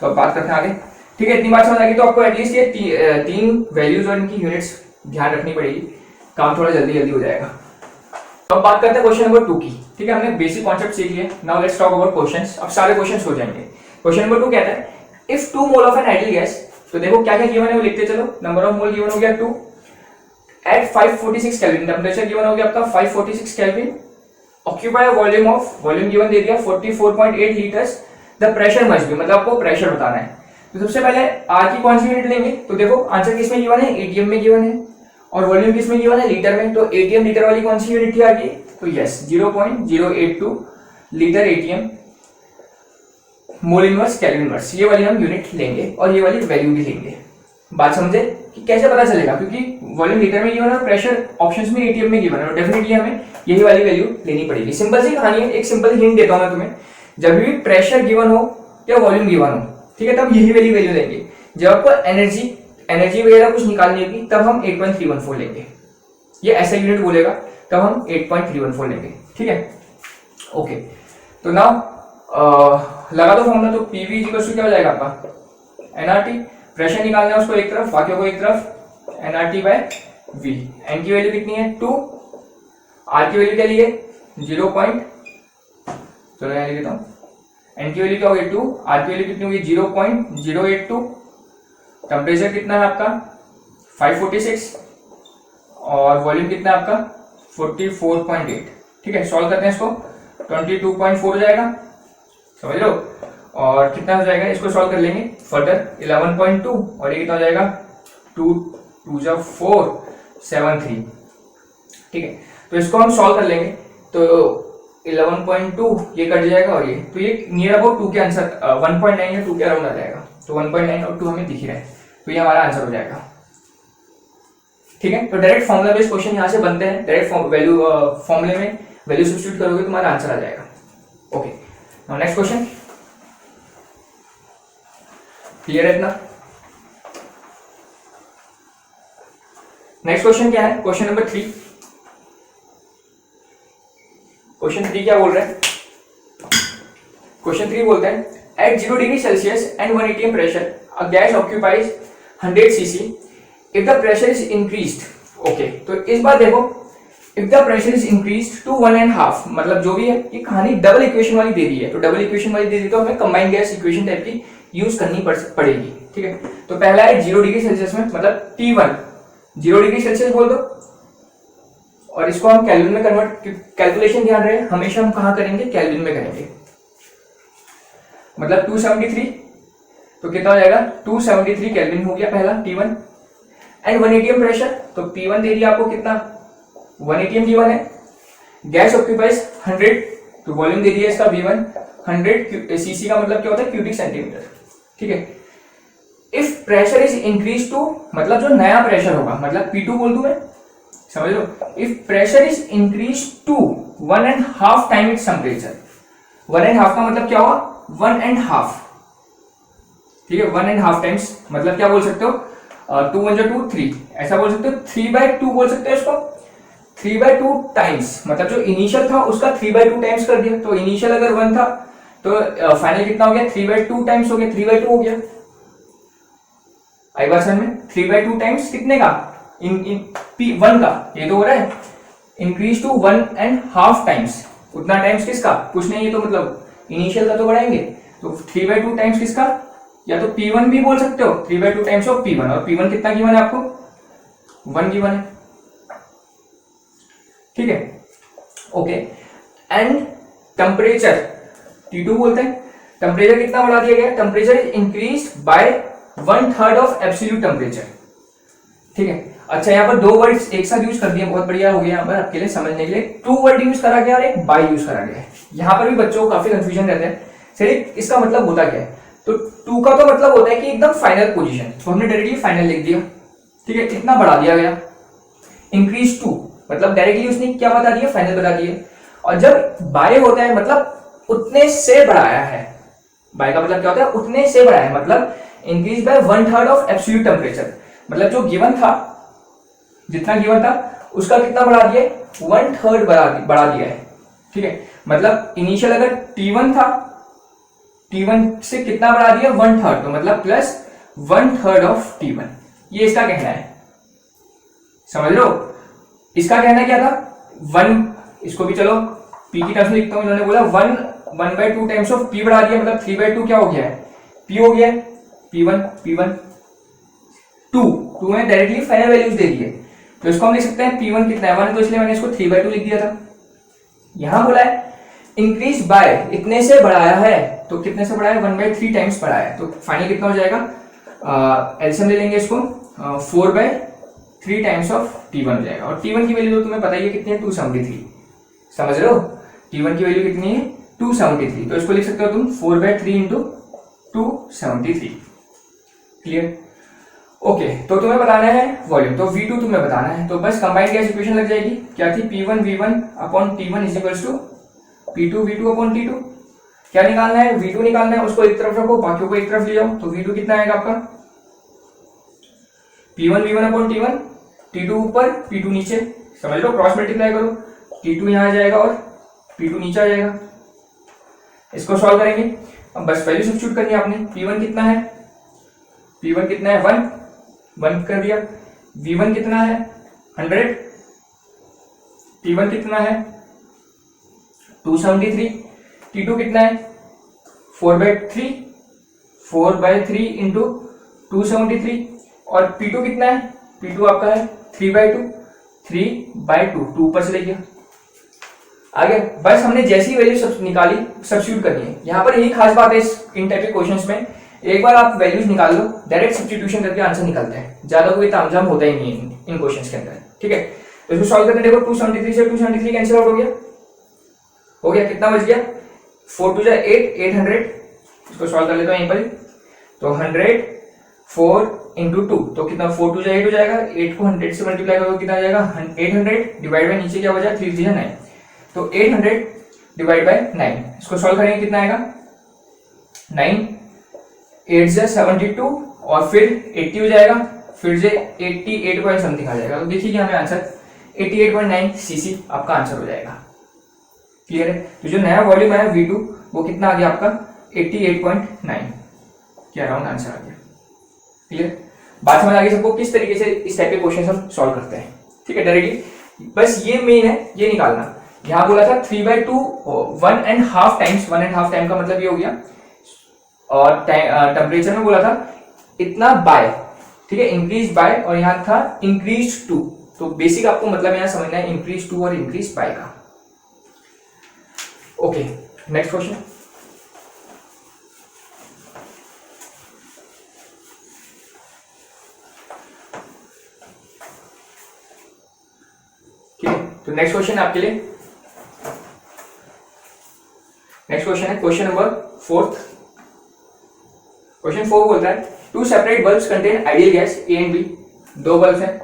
A: तो अब बात करते हैं आगे, ठीक है। इतनी बात समझ आ गई, तो आपको एटलीस्ट ये 3 वैल्यूज और इनकी यूनिट्स ध्यान रखनी पड़ेगी, काम थोड़ा जल्दी हो जाएगा। तो अब बात करते हैं क्वेश्चन नंबर 2 की, ठीक है। हमने बेसिक कॉन्सेप्ट सीख लिया, now let's talk about questions. अब सारे क्वेश्चंस हो जाएंगे। क्वेश्चन नंबर 2 कहता है if 2 mole of an ideal gas, तो देखो क्या क्या गिवन है वो लिखते चलो। नंबर ऑफ मोल गिवन हो गया 2, एट 546 केल्विन, टेंपरेचर गिवन हो गया आपका 546 केल्विन, ऑक्यूपाई वॉल्यूम गिवन दे दिया 44.8 litres, the pressure must be, मतलब आपको प्रेशर बताना है। तो सबसे पहले R की कौन सी यूनिट लेंगे, तो देखो आंसर किस में गिवन है, ATM में गिवन है, और वॉल्यूम किस में गिवन है, लीटर में। तो ATM लीटर वाली कौन सी यूनिट थी R की, तो yes 0.082 litre ATM, mole inverse, kelvin inverse, ये वाली हम यूनिट लेंगे और ये वाली वैल्यू भी लेंगे। बात समझे कि कैसे पता चलेगा, क्योंकि वॉल्यूम लीटर में गिवन है और प्रेशर ऑप्शंस में ATM में गिवन है, और डेफिनेटली हमें यही वाली वैल्यू लेनी पड़ेगी। सिंपल सी कहानी है, एक सिंपल हिंट देता हूं मैं तुम्हें, जब भी प्रेशर गिवन हो या वॉल्यूम गिवन हो, ठीक है, तब यही वाली वैल्यू लेंगे। जब आपको एनर्जी वगैरह कुछ निकालनी होगी तब हम 8.314 लेंगे, ये ऐसा यूनिट बोलेगा तब हम 8.314 लेंगे, ठीक है। ओके, तो नाउ लगा दो फॉर्मूला, तो PV इक्वल क्या हो जाएगा आपका nRT, प्रेशर निकालना है उसको एक तरफ, बाकी को एक तरफ, nRT/V। n की वैल्यू कितनी है 2, R की वैल्यू क्या ली है 0. चलो यहाँ लिख देता हूँ, n की वैल्यू क्या होगी 2, R की वैल्यू कितनी होगी 0.082, टेम्परेचर कितना है आपका 546, और वॉल्यूम कितना है आपका 44.8, ठीक है। सॉल्व करते हैं इसको, 22.4 हो जाएगा, समझ लो, और कितना हो जाएगा, इसको सॉल्व कर लेंगे फर्दर 11.2, और ये कितना हो जाएगा 2 2 4 7 3, ठीक है। तो इसको हम सॉल्व कर लेंगे, तो 11.2 ये कट जाएगा, और ये तो ये नियर अबाउट 2 के आंसर 1.9 या 2 के अराउंड आ जाएगा। तो 1.9 और 2 हमें दिख ही रहा है, तो ये हमारा आंसर हो जाएगा, ठीक है। तो डायरेक्ट फॉर्मूला बेस्ड क्वेश्चन यहाँ से बनते हैं, डायरेक्ट वैल्यू फॉर्मूले में वैल्यू सब्स्टिट्यूट करोगे तुम्हारा आंसर आ जाएगा। Okay, now next question, clear है इतना? नेक्स्ट क्वेश्चन क्या है, क्वेश्चन नंबर 3। क्वेश्चन 3 क्या बोल रहा है, क्वेश्चन 3 बोलते हैं at 0 degree Celsius and 1 atm pressure a gas occupies 100 cc if the pressure is increased. Okay, तो इस बार देखो if the pressure is increase to 1.5, मतलब जो भी है ये कहानी डबल इक्वेशन वाली दे दी है, तो डबल इक्वेशन वाली दे दी तो हमें कंबाइंड गैस इक्वेशन टाइप की यूज करनी पड़ेगी, ठीक है। तो पहला है 0 डिग्री सेल्सियस में, मतलब T1 0 डिग्री सेल्सियस बोल दो, और इसको हम केल्विन में कन्वर्ट, कैलकुलेशन ध्यान रहे हमेशा हम कहां करेंगे, केल्विन में करेंगे, मतलब 273, तो कितना हो जाएगा 273 केल्विन हो गया पहला T1। एंड 1 atm प्रेशर, तो P1 दे दिया आपको कितना 1 atm P1 है, गैस ऑक्यूपाइज 100, तो वॉल्यूम दे दिया इसका V1 100 cc का मतलब क्या होता है क्यूबिक सेंटीमीटर, ठीक है। If pressure is increase to, मतलब जो नया प्रेशर होगा, मतलब P2 बोल दूं मैं, समझ लो, if pressure is increase to 1.5 time it's temperature, 1.5 का मतलब क्या हुआ 1.5, ठीक है, 1.5 टाइम्स, मतलब क्या बोल सकते हो 2 1 2 3, ऐसा बोल सकते हो, 3/2 बोल सकते हो इसको, 3/2 टाइम्स, मतलब जो इनिशियल था उसका 3/2 टाइम्स कर दिया, तो इनिशियल अगर 1 था तो फाइनल कितना हो गया 3/2 टाइम्स हो गया, 3/2 हो गया, आई बात समझ में, 3/2 टाइम्स कितने का इन P1 का, ये तो हो रहा है इंक्रीज टू 1.5 टाइम्स, उतना टाइम्स किसका, कुछ नहीं, ये तो मतलब इनिशियल का तो बढ़ाएंगे, तो 3/2 टाइम्स किसका, या तो P1 भी बोल सकते हो, 3/2 टाइम्स ऑफ P1, और P1 कितना गिवन है आपको 1 गिवन है, ठीक है, ओके। एंड टेम्परेचर T2 बोलते हैं, टेम्परेचर कितना बढ़ा दिया गया, temperature is increase by 1/3 of absolute temperature, ठीक है। अच्छा यहाँ पर दो वर्ड्स एक साथ यूज कर दिए, बहुत बढ़िया हो गया यहाँ पर आपके लिए समझने के लिए, 2 वर्ड यूज करा गया और एक बाय यूज करा गया है, यहाँ पर भी बच्चों को काफी कंफ्यूजन रहता है, सर इसका मतलब होता क्या है, तो 2 का तो मतलब होता है कि एकदम फाइनल पोजीशन, तो हमने डायरेक्टली फाइनल लिख दिया, ठीक है, इतना बढ़ा दिया गया, इंक्रीज 2 मतलब डायरेक्टली उसने क्या बता दिया, फाइनल बता दिया, और जब बाय होता है मतलब उतने से बढ़ाया है, बाय का मतलब क्या होता है उतने से बढ़ाया है, मतलब increase by 1/3 of absolute temperature, मतलब जो गिवन था, जितना गिवन था उसका कितना बढ़ा दिया, 1/3 बढ़ा दिया है, ठीक है, मतलब इनिशियल अगर T1 था, T1 से कितना बढ़ा दिया 1/3, तो मतलब प्लस 1/3 ऑफ T1, ये इसका कहना है, समझ लो, इसका कहना क्या था 1, इसको भी चलो P की टर्म्स में लिखता हूं, इन्होंने बोला 1/2 टाइम्स ऑफ P बढ़ा दिया, मतलब 3/2 क्या हो गया है P हो गया है, P1 2 में डायरेक्टली फाइनल वैल्यूज दे दिए, तो इसको हम लिख सकते हैं P1 कितना है 1, तो इसलिए मैंने इसको 3/2 लिख दिया था। यहां बोला है इंक्रीज बाय, इतने से बढ़ाया है, तो कितने से बढ़ाया 1/3 टाइम्स बढ़ाया है, तो फाइनल कितना हो जाएगा, एलसीएम ले लेंगे इसको, 4/3 टाइम्स ऑफ T1 हो जाएगा, और T1 की वैल्यू तो तुम्हें पता ही है कितनी है 273, समझ रहे हो, T1 की वैल्यू कितनी है 273, तो इसको लिख सकते हो तुम 4/3 इंटू 273, क्लियर, ओके। तो तुम्हें बताना है वॉल्यूम, तो V2 तुम्हें बताना है, तो बस कंबाइंड गैस इक्वेशन लग जाएगी, क्या थी P1 V1 upon T1 is equals to P2 V2 upon T2, क्या निकालना है V2 निकालना है, उसको एक तरफ रखो बाकियों को एक तरफ ले जाओ, तो V2 कितना आएगा आपका P1 V1 upon T1, T2 ऊपर P2 नीचे, समझ लो, क्रॉस मल्टीप्लाई करो, T2 यहाँ आ जाएगा और P2 नीचे आ जाएगा, इसको सॉल्व करेंगे, अब बस वैल्यू सब्स्टिट्यूट करनी है आपने, P1 कितना है 1 कर दिया, V1 कितना है 100, T1 कितना है 273, T2 कितना है 4/3 इंटू 273, और P2 कितना है, P2 आपका है 3/2 2 ऊपर से ले गया, आगे बस हमने जैसी वैल्यू निकाली सब्स्टिट्यूट करनी है, यहाँ पर यही खास बात है इन टाइप के क्वेश्चंस में, एक बार आप वैल्यूज निकाल लो, डायरेक्ट सब्स्टिट्यूशन करके आंसर निकलता है, ज्यादा कोई तामझाम होता ही नहीं है इन क्वेश्चंस के अंदर, ठीक है। तो इसको सॉल्व करने देखो, 273 से 273 कैंसिल आउट हो गया, कितना बच गया 4 2 8 800, इसको सॉल्व कर लेता हूं यहीं पर, तो 100 4 इंटू 2, तो कितना 4 2 8 हो जाएगा, 8 को 100 से मल्टीप्लाई करोगे कितना आ जाएगा 800 डिवाइड बाय नीचे क्या बचा 3 3 9, तो 800 डिवाइड बाय 9, इसको सॉल्व करेंगे कितना आएगा 9 8 से 72 और फिर 80 हो जाएगा, फिर से 88 पॉइंट समथिंग आ जाएगा, तो देखिए कि हमें आंसर 88.9 सीसी आपका आंसर हो जाएगा, क्लियर है। तो जो नया वॉल्यूम है V2 वो कितना आ गया आपका 88.9 क्या राउंड आंसर आ गया, क्लियर। बात समझ आ गई सबको किस तरीके से इस टाइप के क्वेश्चन हम सॉल्व करते हैं, ठीक है। डायरेक्टली बस ये मेन है, ये निकालना। यहां बोला था 3/2 1.5 टाइम्स, 1.5 टाइम का मतलब ये हो गया, और टेम्परेचर में बोला था इतना बाय, ठीक है, इंक्रीज बाय, और यहां था इंक्रीज टू। तो बेसिक आपको मतलब यहां समझना है इंक्रीज टू और इंक्रीज बाय का। Okay, next question. ठीक है, तो नेक्स्ट क्वेश्चन आपके लिए, नेक्स्ट क्वेश्चन है क्वेश्चन नंबर 4। क्वेश्चन 4 बोलता है two separate bulbs contain ideal gas A and B. दो बल्ब्स हैं,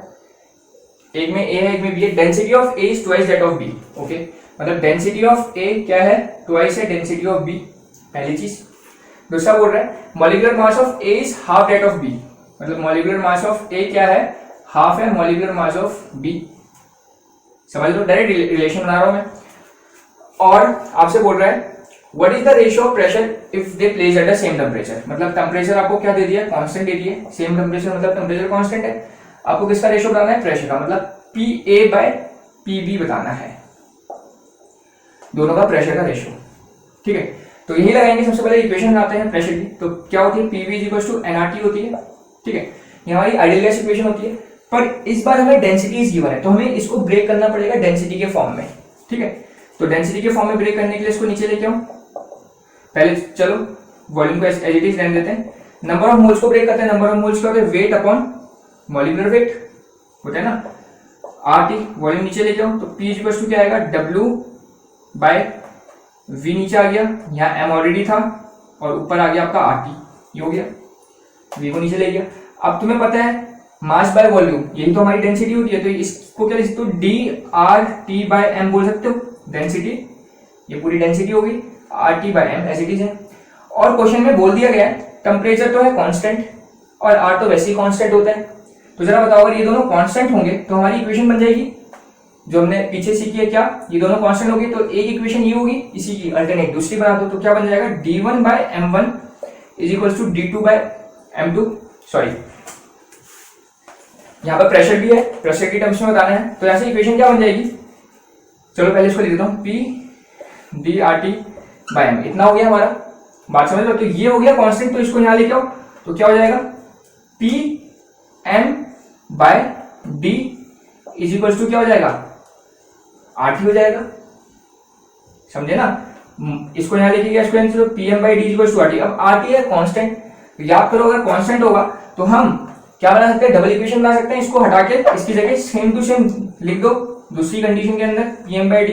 A: एक में ए है एक में बी है। Density of A is twice that of B. Okay, मतलब डेंसिटी ऑफ ए क्या है, ट्वाइस है डेंसिटी ऑफ बी, पहली चीज। दूसरा बोल रहा है molecular mass of A is half that of B, मतलब मॉलिक्यूलर मास ऑफ ए क्या है, हाफ है मॉलिक्यूलर मास ऑफ बी। समझ लो, डायरेक्ट रिलेशन बना रहा हूं मैं। और आपसे बोल रहा है what is the ratio of pressure if they place at the same temperature. मतलब टेम्परेचर आपको क्या दे दिया, कांस्टेंट दे दिया, सेम टेम्परेचर मतलब टेम्परेचर कांस्टेंट है। आपको किसका रेशियो बताना है, प्रेशर का, मतलब PA/PB बताना है, दोनों का प्रेशर का रेशियो। ठीक है, तो यही लगाएंगे। सबसे पहले इक्वेशन बनाते हैं प्रेशर की। तो क्या होती है, PV = nRT होती है। ठीक है, ये हमारी आइडियल गैस इक्वेशन होती है, पर इस बार हमें डेंसिटीज गिवन है, तो हमें इसको ब्रेक करना पड़ेगा डेंसिटी के फॉर्म में। ठीक है, तो डेंसिटी के फॉर्म में ब्रेक करने के लिए इसको नीचे लेके आओ। पहले चलो वॉल्यूम को एज इट इज रहने देते हैं। नंबर ऑफ मोल्स को ब्रेक करते हैं। नंबर ऑफ मोल्स क्या होता है, वेट अपॉन मॉलिक्यूलर वेट होता है ना, RT। वॉल्यूम नीचे लेके आओ, तो P = क्या आएगा, W/V। नीचे आ गया, यहाँ M ऑलरेडी था, और ऊपर आ गया आपका RT, ये हो गया। V को नीचे ले गया। अब तुम्हें पता है मास बाय वॉल्यूम, यही तो हमारी डेंसिटी होती है, तो इसको क्या लिख सकते हो, DRT/M बोल सकते हो डेंसिटी। ये पूरी डेंसिटी होगी, RT/M एज इट इज है। और क्वेश्चन में बोल दिया गया है टेम्परेचर तो है कांस्टेंट, और R तो वैसे ही कांस्टेंट होता है। तो जरा बताओ, अगर ये दोनों कांस्टेंट होंगे तो हमारी इक्वेशन बन जाएगी जो हमने पीछे सीखी है। क्या ये दोनों कांस्टेंट होगी तो एक इक्वेशन ये होगी, इसी की अल्टरनेट दूसरी बना दो, तो क्या बन जाएगा, D1/M1 = D2/M2। सॉरी, यहाँ पर प्रेशर भी है, प्रेशर की टर्म्स में बताना है, तो ऐसे इक्वेशन क्या बन जाएगी। चलो पहले इसको लिख देता हूँ, P/DRT/M। इतना हो गया हमारा, बात समझ लो। तो ये हो गया कांस्टेंट, तो इसको यहाँ लेके आओ, तो क्या हो जाएगा, PM/D = क्या हो जाएगा, RT हो जाएगा। समझे ना, इसको यहाँ लेके गया, इसको तो PM/D = RT। अब RT है कांस्टेंट, याद करो अगर कांस्टेंट होगा तो हम क्या बना सकते हैं, डबल इक्वेशन बना सकते हैं। इसको हटा के इसकी जगह सेम टू सेम लिख दो दूसरी कंडीशन के अंदर, PM/D।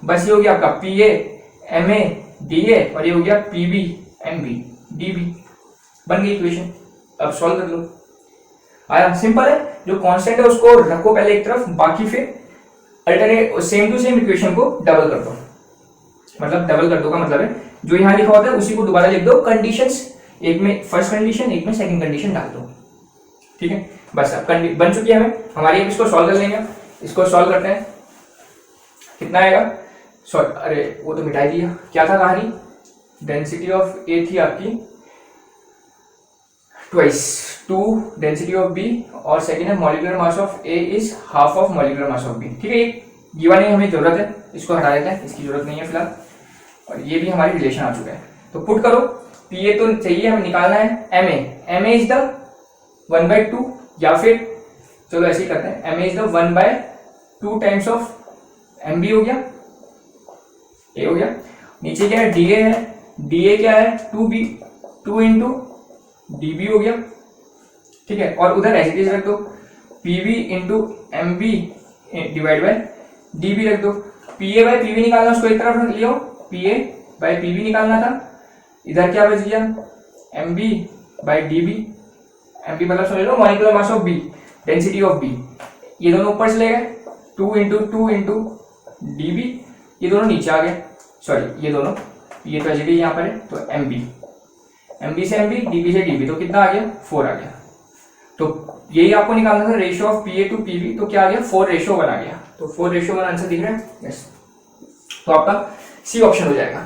A: बस ये हो गया आपका PA/MA/DA, और ये हो गया PB/MB/DB। बन गई इक्वेशन। अब सॉल्व कर लो, आया, सिंपल है। जो कांस्टेंट है उसको रखो पहले एक तरफ, बाकी फिर alternate same to same equation को डबल कर दो। मतलब डबल कर दो का मतलब है जो यहाँ लिखा होता है उसी को दोबारा लिख दो, कंडीशंस एक में फर्स्ट कंडीशन, एक में सेकंड कंडीशन डाल दो। ठीक है, बस अब बन चुकी है हमें हमारी। इसको सॉल्व कर लेंगे, इसको सॉल्व करते हैं। कितना आएगा, अरे वो तो मिटा दिया, क्या था कहानी, डेंसिटी ऑफ ए थी आपकी ट्वाइस 2 डेंसिटी ऑफ बी, और सेकेंड है molecular mass of A is half of molecular mass of B. ठीक है, ये गिवन है, हमें जरूरत है, इसको हटा देते हैं, इसकी जरूरत नहीं है फिलहाल। और ये भी हमारी रिलेशन आ चुका है, तो पुट करो। पीए तो चाहिए, हमें निकालना है एमए इज द 1/2, या फिर चलो ऐसे ही करते हैं, MA is the 1/2 times of MB हो गया, ए हो गया। नीचे क्या है, डीए है, डीए क्या है 2b 2 इंटू डीबी हो गया। ठीक है, और उधर एज इट इज रख दो, PV into MB divide by dB रख दो। PA/PV निकालना, उसको एक तरफ रख लियो, PA/PV निकालना था। इधर क्या बच गया, MB/DB। MB मतलब समझ low molecular mass of B, density of B। ये दोनों ऊपर चले गए, 2 इंटू DB, ये दोनों नीचे आ गए। सॉरी, ये दोनों, ये तो एज यहाँ पर है, तो MB से MB, DB से DB, तो कितना आ गया, 4 आ गया। तो यही आपको निकालना था, ratio of PA to PV, तो क्या आ गया, 4:1 आ गया। तो 4:1 आंसर दिख रहा है, यस। तो आपका सी ऑप्शन हो जाएगा।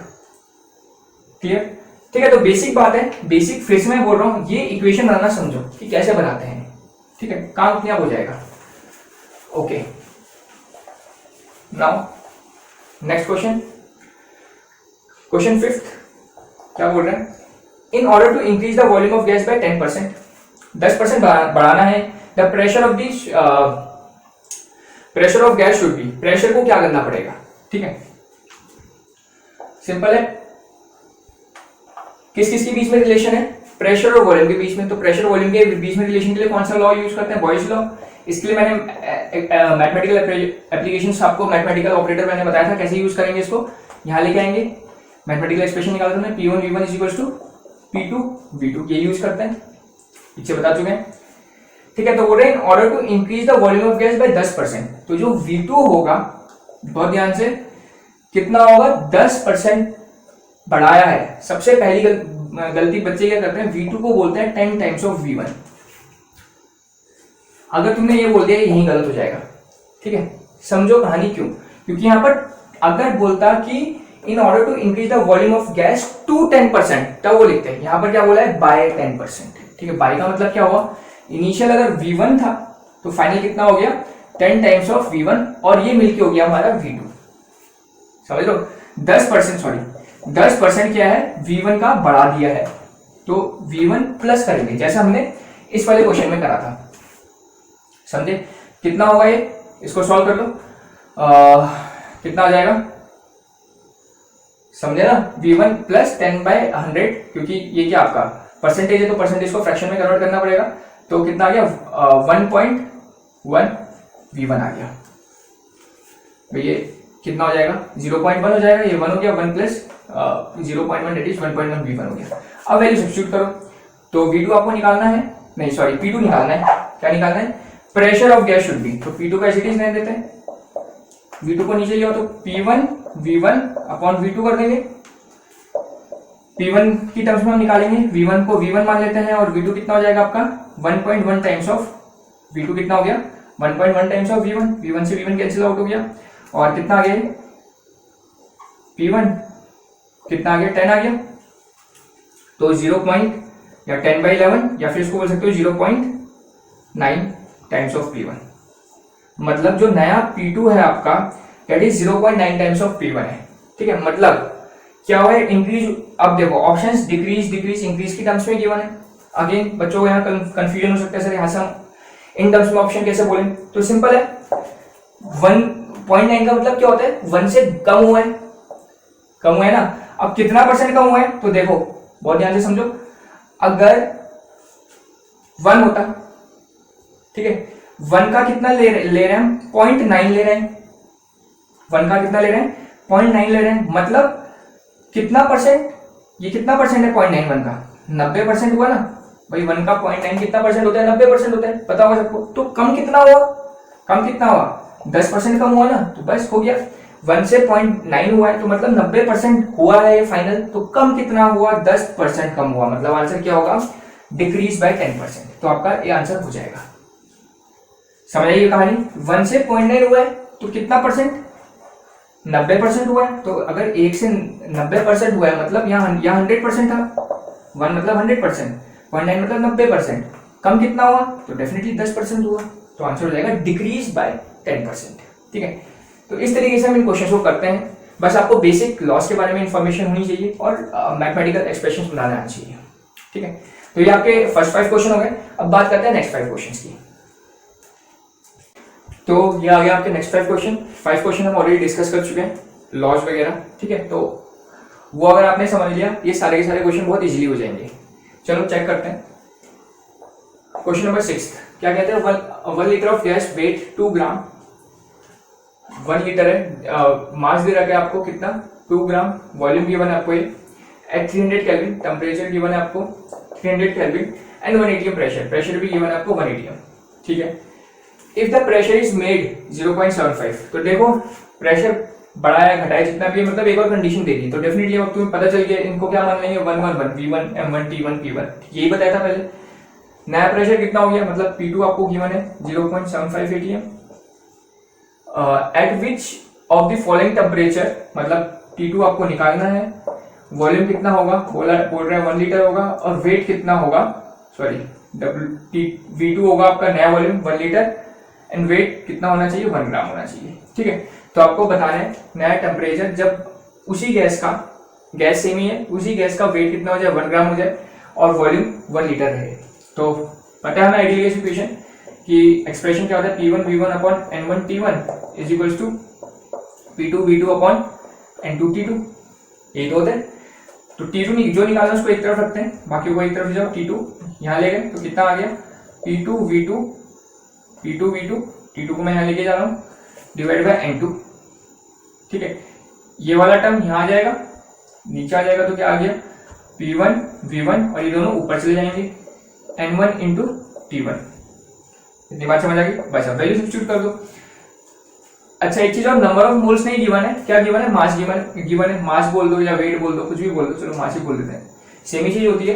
A: क्लियर, ठीक है। तो बेसिक बात है, बेसिक फिर से मैं बोल रहा हूं, ये इक्वेशन बनाना समझो कि कैसे बनाते हैं। ठीक है, काम अपने आप हो जाएगा। Okay, now next question, question 5th क्या बोल रहे हैं, in order to increase the volume of gas by 10%, 10% बढ़ाना है, the pressure of this pressure of gas should be, pressure को क्या करना पड़ेगा, ठीक है, सिंपल है, किस किस के बीच में रिलेशन है, प्रेशर और वॉल्यूम के बीच में, तो प्रेशर वॉल्यूम के बीच में रिलेशन के लिए कौन सा लॉ यूज करते हैं, बॉयज लॉ। इसके लिए मैंने मैथमेटिकल एप्लीकेशंस, आपको मैथमेटिकल ऑपरेटर मैंने बताया था कैसे यूज करेंगे इसको, यहां लेके आएंगे, मैथमेटिकल एक्सप्रेशन निकालते हैं, P1 V1 is equals to P2 V2, ये यूज करते हैं, पीछे बता चुके हैं, ठीक है। तो बोल रहे हैं in order to increase the volume of gas by 10%, तो जो V2 होगा, बहुत ध्यान से, कितना होगा, 10% बढ़ाया है। सबसे पहली गलती बच्चे क्या करते हैं, V2 को बोलते हैं 10 टाइम्स ऑफ V1। अगर तुमने ये बोल दिया यही गलत हो जाएगा, ठीक है, समझो कहानी क्यों, क्योंकि यहां पर अगर बोलता कि in order to increase the volume of gas to 10%, तब वो लिखते हैं, यहां पर क्या बोला है, बाय 10%, ठीक है। बाय का मतलब क्या हुआ, इनिशियल अगर V1 था तो फाइनल कितना हो गया, 10 टाइम्स ऑफ V1, और ये मिलके हो गया हमारा V2, समझ लो, 10%, सॉरी 10% क्या है, V1 का बढ़ा दिया है, तो V1 प्लस करेंगे, जैसा हमने इस वाले क्वेश्चन में करा था, समझे, कितना होगा ये, इसको सॉल्व कर लो, कितना आ जाएगा, समझे ना, V1 प्लस 10/100, क्योंकि ये क्या आपका परसेंटेज है तो परसेंटेज को फ्रैक्शन में कन्वर्ट करना पड़ेगा, तो कितना आ गया, 1.1 V1 आ गया, तो ये कितना हो जाएगा, 0.1 हो जाएगा, ये 1 हो गया, 1 प्लस 0.1 दैट इज 1.1 V1 हो गया। अब वैल्यू सब्स्टिट्यूट करो, तो V2 आपको निकालना है, नहीं सॉरी P2 निकालना है, क्या निकालना है, pressure of gas should B, तो P2 का एज इट इज रहने देते हैं, V2 को नीचे लिया तो P1 V1 अपॉन V2 कर देंगे, P1 की टर्म्स में हम निकालेंगे, V1 को V1 मान लेते हैं, और V2 कितना हो जाएगा आपका 1.1 टाइम्स ऑफ V2, कितना हो गया 1.1 टाइम्स ऑफ V1, V1 से V1 कैंसिल आउट हो गया, और कितना आ गया P1, कितना आ गया 10 आ गया, तो 10/11, या फिर इसको बोल सकते हो 0.9 टाइम्स ऑफ P1, मतलब जो नया P2 है आपका that is 0.9 times of P1 है, ठीक है। मतलब क्या हुआ है, इंक्रीज, अब देखो ऑप्शंस डिक्रीज डिक्रीज इंक्रीज की टर्म्स में गिवन है, अगेन बच्चों को यहाँ कंफ्यूजन हो सकता है, सर यहाँ से हम इन टर्म्स में ऑप्शन कैसे बोलें, तो सिंपल है, 1.9 का मतलब क्या होता है, 1 से कम हुआ है, कम हुआ है ना। अब कितना परसेंट कम हुआ है, तो देखो बहुत ध्यान से समझो, अगर 1 होता, ठीक है, 1 का कितना ले रहे हैं हम, 0.9 ले रहे हैं, 1 का कितना ले रहे हैं, 0.9 ले रहे हैं, मतलब कितना परसेंट, ये कितना परसेंट है 0.9 1 का, 90% हुआ ना भाई, 1 का 0.9 कितना परसेंट होता है, 90% होता है, पता होगा सबको, तो कम कितना हुआ, कम कितना हुआ, 10% कम हुआ ना, तो बस हो गया, 1 से 0.9 हुआ है, तो मतलब 90% हुआ है ये फाइनल, तो कम कितना हुआ, 10% कम हुआ, मतलब आंसर क्या होगा, डिक्रीज बाय 10%, तो आपका ये आंसर हो जाएगा, समझ आइए कहानी, 1 से 0.9 हुआ है, तो कितना परसेंट, 90% हुआ है, तो अगर 1 से 90% हुआ है, मतलब यहाँ 100% था, 1 मतलब 100%, 0.9 मतलब 90%, कम कितना हुआ, तो डेफिनेटली 10% हुआ, तो आंसर हो जाएगा डिक्रीज बाय 10%, ठीक है। तो इस तरीके से हम इन क्वेश्चंस को करते हैं, बस आपको बेसिक लॉस के बारे में इंफॉर्मेशन होनी चाहिए और मैथमेटिकल एक्सप्रेशंस बनाना आना चाहिए, ठीक है। तो ये आपके फर्स्ट 5 क्वेश्चन हो गए, अब बात करते हैं नेक्स्ट 5 क्वेश्चंस की। तो ये आ गया आपके नेक्स्ट 5 क्वेश्चन, 5 क्वेश्चन हम ऑलरेडी डिस्कस कर चुके हैं, लॉस वगैरह, ठीक है, तो वो अगर आपने समझ लिया, ये सारे के सारे क्वेश्चन बहुत इजीली हो जाएंगे। चलो चेक करते हैं, क्वेश्चन नंबर 6 क्या कहते हैं, 1 लीटर ऑफ गैस वेट 2 ग्राम, 1 लीटर है, मास दे रखा है आपको कितना 2 ग्राम, वॉल्यूम गिवन है आपको ये एट 300 केल्विन, टेम्परेचर गिवन है आपको 300 kelvin and 1 atm pressure, pressure भी गिवन है आपको 1 atm, ठीक है। If the pressure is made 0.75, तो देखो प्रेशर बढ़ाया घटाया जितना भी है, मतलब एक और कंडीशन दे दी, तो डेफिनेटली अब तुम्हें पता चल गया इनको क्या मान लेंगे, 111 V1 M1 T1 P1, यही बताया था पहले। नया प्रेशर कितना हो गया, मतलब P2 आपको गिवन है 0.75 atm, eight which of the following temperature, मतलब T2 आपको निकालना है, वॉल्यूम कितना होगा, बोल रहा है 1 लीटर होगा, और वेट कितना होगा, सॉरी V2 होगा आपका नया वॉल्यूम 1 लीटर, एंड वेट कितना होना चाहिए 1 ग्राम होना चाहिए, ठीक है। तो आपको बताना है नया टेम्परेचर जब उसी गैस का, गैस सेम ही है, उसी गैस का वेट कितना हो जाए 1 ग्राम हो जाए और वॉल्यूम 1 लीटर रहे। तो पता है ना आइडियल गैस इक्वेशन कि एक्सप्रेशन क्या होता है P1 V1 upon N1 T1 is equals to P2 V2 upon N2 T2। यही तो होता है। तो T2 जो निकालना उसको एक तरफ रखते हैं, बाकी को एक तरफ जाओ, T2 यहाँ ले गए तो कितना आ गया P2 V2 T2 को मैं यहाँ लेके जा रहा हूँ डिवाइड बाय N2। ठीक है, ये वाला टर्म यहाँ आ जाएगा, नीचे आ जाएगा तो क्या आ गया P1 V1 और ये दोनों ऊपर चले जाएंगे N1 इंटू T1। इतनी बात समझ आ गई? बस अब वैल्यू सब्स्टिट्यूट कर दो। अच्छा एक चीज और, नंबर ऑफ मोल्स नहीं गिवन है, क्या गिवन है? मास गिवन है। मास बोल दो या वेट बोल दो, कुछ भी बोल दो, चलो मास ही बोल देते हैं, सेम ही चीज होती है।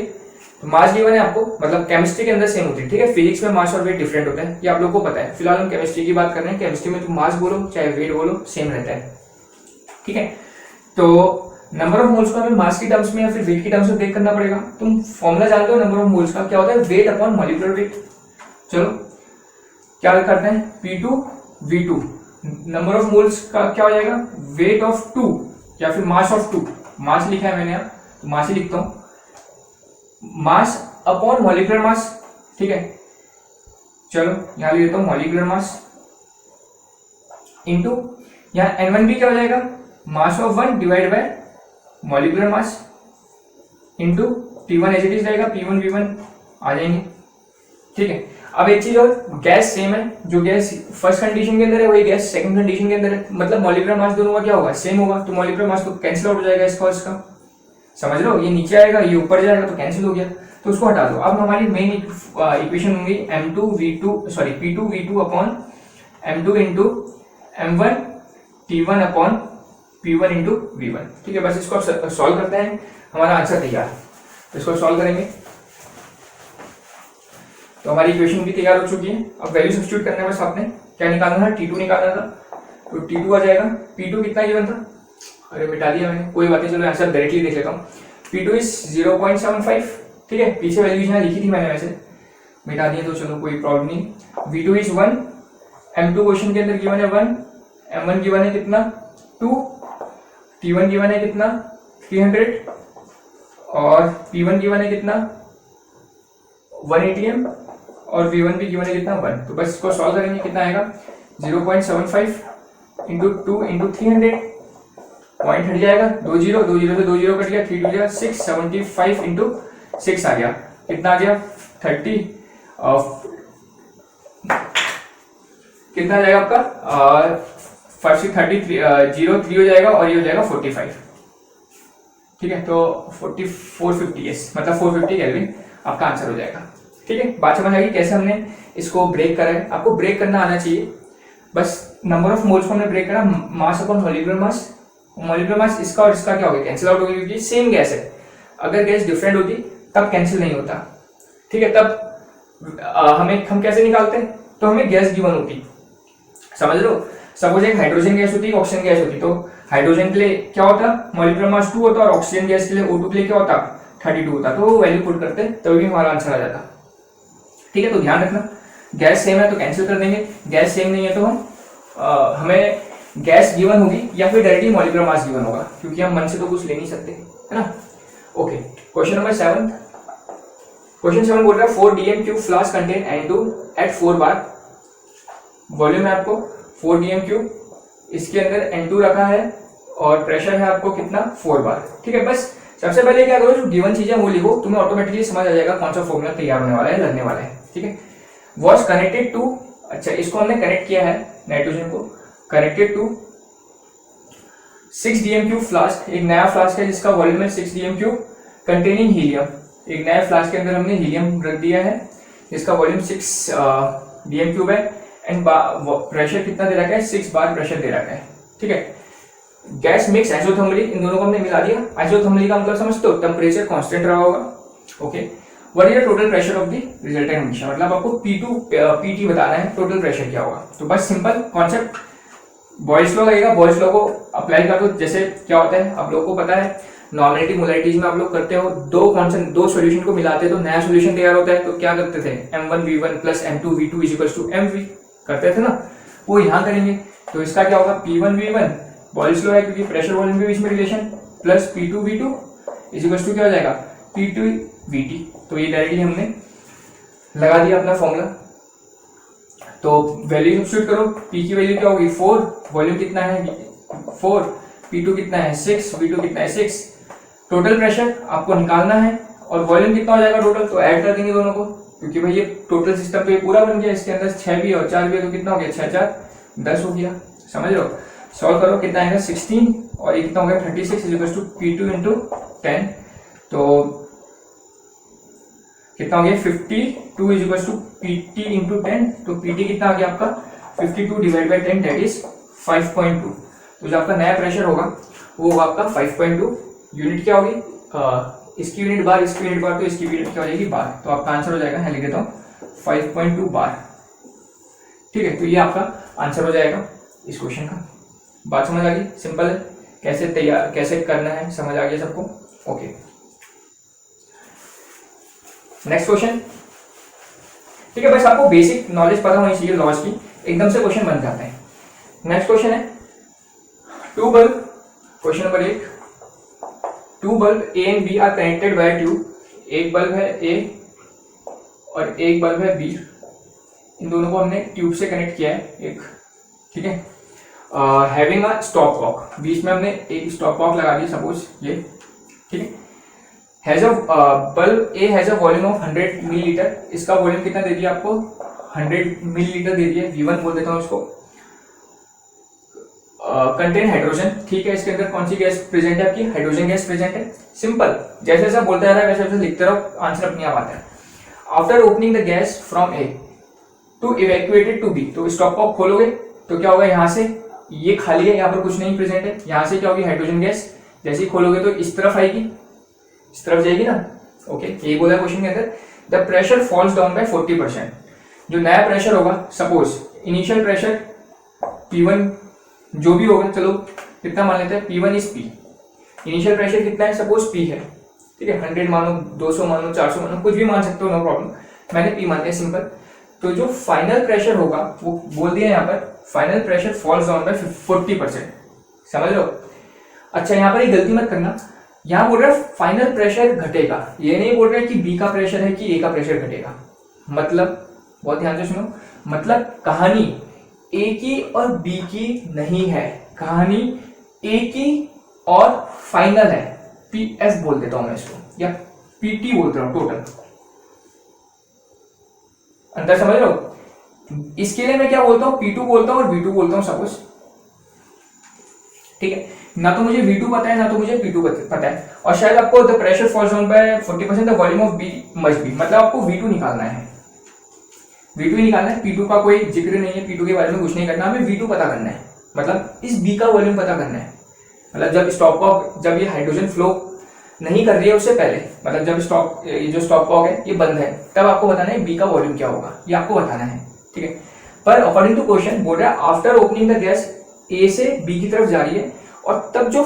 A: तो मास गिवन है आपको, मतलब केमिस्ट्री के अंदर सेम होती है। ठीक है, फिजिक्स में मास और वेट डिफरेंट होता है, ये आप लोग को पता है। फिलहाल हम केमिस्ट्री की बात कर रहे हैं। केमिस्ट्री में तुम मास बोलो चाहे वेट बोलो सेम रहता है। ठीक है, तो नंबर ऑफ मोल्स को हमें मास की टर्म्स में या फिर वेट की टर्म्स में ब्रेक करना पड़ेगा। तुम फॉर्मूला जानते हो नंबर ऑफ मोल्स का, क्या होता है? Weight upon molecular weight. चलो क्या करते हैं, P2 V2 number of moles का क्या हो जाएगा? वेट ऑफ 2 या फिर मास ऑफ 2। मास लिखा है मैंने यहाँ तो मास ही लिखता हूं, मास अपॉन मॉलिक्यूलर मास। ठीक है, चलो यहां लिख देता हूं मॉलिक्यूलर मास इंटू यहाँ N1 भी क्या हो जाएगा? Mass of 1 divide by molecular mass into T1 as it is रहेगा, P1 V1 आ जाएंगे। ठीक है, अब एक चीज और, गैस सेम है, जो गैस फर्स्ट कंडीशन के अंदर है वही गैस सेकंड कंडीशन के अंदर है, मतलब मॉलिक्यूलर मास दोनों का क्या होगा? सेम होगा। तो मॉलिक्यूलर मास तो कैंसिल आउट हो जाएगा इसका और इसका, समझ लो, ये नीचे आएगा ये ऊपर जाएगा तो कैंसिल हो गया, तो उसको हटा दो। अब हमारी मेन इक्वेशन होंगी P2 V2 upon M2 into M1 T1 upon P1 into V1। ठीक है, बस इसको सॉल्व करते हैं, हमारा आंसर तैयार। तो इसको सॉल्व करेंगे तो हमारी इक्वेशन भी तैयार हो चुकी है। अब वैल्यू सब्स्टिट्यूट करना है, बस आपने क्या निकालना था? T2 निकालना था, तो T2 आ जाएगा। P2 कितना गिवन था? अरे मिटा दिया मैंने, कोई बात नहीं, चलो आंसर डायरेक्टली देख लेता हूँ। P2 is 0.75। ठीक है, पीछे वैल्यू यहाँ लिखी थी मैंने, वैसे मिटा दिए तो चलो कोई प्रॉब्लम नहीं। V2 इज 1, M2 क्वेश्चन के अंदर गिवन है 1, M1 गिवन है कितना 2, T1 गिवन है कितना 300 और P1 गिवन है कितना 1 ATM और V1 भी गिवन है कितना 1। तो बस इसको सॉल्व करेंगे, कितना आएगा 0.75 इंटू 2 इंटू 300, पॉइंट हट जाएगा, 2 जीरो से 2 जीरो कट गया, 3 2 जा 6, 75 इंटू 6 आ गया, कितना आ गया 30 कितना आ जाएगा आपका 0 3 हो जाएगा और ये हो जाएगा 45। ठीक है, तो 450 यस, मतलब 450 केल्विन आपका आंसर हो जाएगा। ठीक है, बात समझ आ गई कैसे हमने इसको ब्रेक करा है? आपको ब्रेक करना आना चाहिए। बस नंबर ऑफ मोल्स को हमने ब्रेक करा, mass upon molecular mass. Molecular mass इसका और इसका क्या हो गया? कैंसिल आउट हो गया, क्योंकि सेम गैस है। अगर गैस डिफरेंट होती तब कैंसिल नहीं होता। ठीक है, तब हम कैसे निकालते हैं? तो हमें गैस गिवन होती, समझ लो, सपोज एक हाइड्रोजन गैस होती है, ऑक्सीजन गैस होती, तो हाइड्रोजन के लिए क्या होता? मॉलिक्यूलर मास 2 होता और ऑक्सीजन गैस के लिए O2 के लिए क्या होता? 32 होता। तो वो वैल्यू पुट करते तभी हमारा आंसर आ जाता। ठीक है, तो ध्यान रखना, गैस सेम है तो कैंसिल कर देंगे, गैस सेम नहीं है तो हम हमें गैस गिवन होगी या फिर डायरेक्टली मॉलिक्यूलर मास गिवन होगा, क्योंकि हम मन से तो कुछ ले नहीं सकते, है ना। Okay, question number 7। क्वेश्चन 7 बोल रहा है 4 DM³ flask contain N2 at 4 bar. Volume है आपको 4 DM³, इसके अंदर N2 रखा है और प्रेशर है आपको कितना 4 बार। ठीक है, बस सबसे पहले क्या करो, जो गिवन चीजें वो लिखो, तुम्हें ऑटोमेटिकली समझ आ जाएगा कौन सा फॉर्मूला तैयार होने वाला है, लगने वाला है। ठीक है, वॉज कनेक्टेड टू, अच्छा इसको हमने कनेक्ट किया है नाइट्रोजन को, कनेक्टेड टू 6 DM³ फ्लास्क, एक नया फ्लास्क है जिसका वॉल्यूम है 6 DM³ कंटेनिंग हीलियम। एक नए फ्लास्क के अंदर हमने हीलियम रख दिया है जिसका वॉल्यूम 6 DM³ है एंड प्रेशर कितना दे रखा है? 6 बार प्रेशर दे रखा है। ठीक है, गैस मिक्स आइसोथर्मली, इन दोनों को हमने मिला दिया। आइसोथर्मली का मतलब समझते हो, टेम्परेचर कांस्टेंट रहा होगा। Okay, what is the total pressure of the resultant mixture, मतलब आपको PT बताना है, टोटल प्रेशर क्या होगा। तो बस सिंपल कॉन्सेप्ट, बॉयल्स लॉ लगेगा, बॉयल्स लॉ को अप्लाई कर दो। जैसे क्या होता है आप लोगों को पता है, नॉर्मलिटी मोलैरिटीज में आप लोग करते हो, दो सॉल्यूशन को मिलाते हैं तो नया सॉल्यूशन तैयार होता है। तो क्या करते थे? M1 V1 plus M2 V2 is equals to MV करते थे ना, वो यहाँ करेंगे। तो इसका क्या होगा, P1V1 बॉयल्स लॉ है क्योंकि प्रेशर वॉल्यूम के बीच में relation, plus P2V2 is equal to क्या हो जाएगा, P2VT। तो ये डायरेक्टली हमने लगा दिया अपना फॉर्मूला। तो वैल्यू सब्स्टिट्यूट करो, P की वैल्यू क्या होगी 4, वॉल्यूम कितना है 4, P2 कितना है 6, V2 कितना है 6, टोटल प्रेशर आपको निकालना है और वॉल्यूम कितना हो जाएगा टोटल, तो ऐड कर देंगे दोनों को क्योंकि भाई ये टोटल सिस्टम तो ये पूरा बन गया, इसके अंदर 6 भी और 4 भी है तो कितना हो गया 6 4 10 हो गया, समझ रहे हो। सॉल्व करो कितना आएगा 16 और ये कितना हो गया 36 is equal to P2 into 10, तो कितना हो गया 52 is equal to PT into 10, तो PT कितना आ गया आपका 52 डिवाइड बाई 10 दैट इज 5.2। तो जो आपका नया प्रेशर होगा वो होगा आपका 5.2। यूनिट क्या होगी, इसकी यूनिट बार, इसकी यूनिट बार, तो इसकी यूनिट क्या हो जाएगी बार, तो आपका आंसर हो जाएगा, मैं लिख देता हूँ 5.2 बार। ठीक है, तो ये आपका आंसर हो जाएगा इस क्वेश्चन का। बात समझ आ गई, सिंपल है, कैसे तैयार कैसे करना है समझ आ गया सबको। Okay, next question. ठीक है, बस आपको बेसिक नॉलेज पता होनी चाहिए लॉज की, एकदम से क्वेश्चन बन जाते हैं। नेक्स्ट क्वेश्चन है 2 bulb, question number 1, 2 bulb A and B are connected by tube. एक बल्ब है A और एक बल्ब है B, इन दोनों को हमने ट्यूब से कनेक्ट किया है एक, ठीक है। हैविंग अ स्टॉप वॉक, बीच में हमने एक स्टॉप वॉक लगा दिया सपोज ये, ठीक है। Has a bulb A has a volume of 100 millilitre, इसका वॉल्यूम कितना दे दिया आपको 100 मिलीलीटर दे दिया, V1 बोल देता हूँ इसको। कंटेन हाइड्रोजन, ठीक है, इसके अंदर कौन सी गैस प्रेजेंट है आपकी, हाइड्रोजन गैस प्रेजेंट है। सिंपल, जैसे जैसा बोलता जा रहा है वैसे वैसे लिखते रहो, आंसर अपने आप आता है। After opening the gas from A to evacuated to B, तो स्टॉप वॉक खोलोगे तो क्या होगा, यहाँ से ये खाली है, यहाँ पर कुछ नहीं प्रेजेंट है, यहाँ से क्या होगी हाइड्रोजन गैस, जैसे ही खोलोगे तो इस तरफ आएगी, इस तरफ जाएगी ना। ओके, यही बोला क्वेश्चन के अंदर, the pressure falls down by 40%। जो नया प्रेशर होगा, सपोज इनिशियल प्रेशर P1 जो भी होगा, चलो कितना मान लेते हैं, P1 is P, initial pressure कितना है, सपोज P है, ठीक है, 100 मानो, 200 मानो, 400 मानो, कुछ भी मान सकते हो, नो प्रॉब्लम, मैंने P मान लिया, सिंपल। तो जो फाइनल प्रेशर होगा वो बोल दिया यहाँ पर, final pressure falls down by 40%, समझ लो। अच्छा, यहाँ पर एक गलती मत करना, यहाँ बोल रहा है फाइनल प्रेशर घटेगा, ये नहीं बोल रहा है कि B का प्रेशर है कि A का प्रेशर घटेगा। मतलब बहुत ध्यान से सुनो, मतलब कहानी A की और B की नहीं है, कहानी A की और फाइनल है, PS बोल देता हूं मैं इसको, या PT बोलता हूं, टोटल। अंदर समझ लो, इसके लिए मैं क्या बोलता हूं, P2 बोलता हूं और V2 बोलता हूं सपोज, ठीक है। ना तो मुझे V2 पता है ना तो मुझे P2 पता है, और शायद आपको the pressure falls down by 40%, the volume of B must be, मतलब आपको V2 निकालना है, V2 ही निकालना है, P2 का कोई जिक्र नहीं है, P2 के बारे में कुछ नहीं करना, हमें V2 पता करना है, मतलब इस B का वॉल्यूम पता करना है। मतलब जब स्टॉप वॉक, जब ये हाइड्रोजन फ्लो नहीं कर रही है उससे पहले, मतलब जब ये जो स्टॉप वॉक है ये बंद है, तब आपको बताना है B का वॉल्यूम क्या होगा, ये आपको बताना है, ठीक है। पर अकॉर्डिंग टू क्वेश्चन बोल रहा है after opening the gas A से B की तरफ जा रही है, और तब जो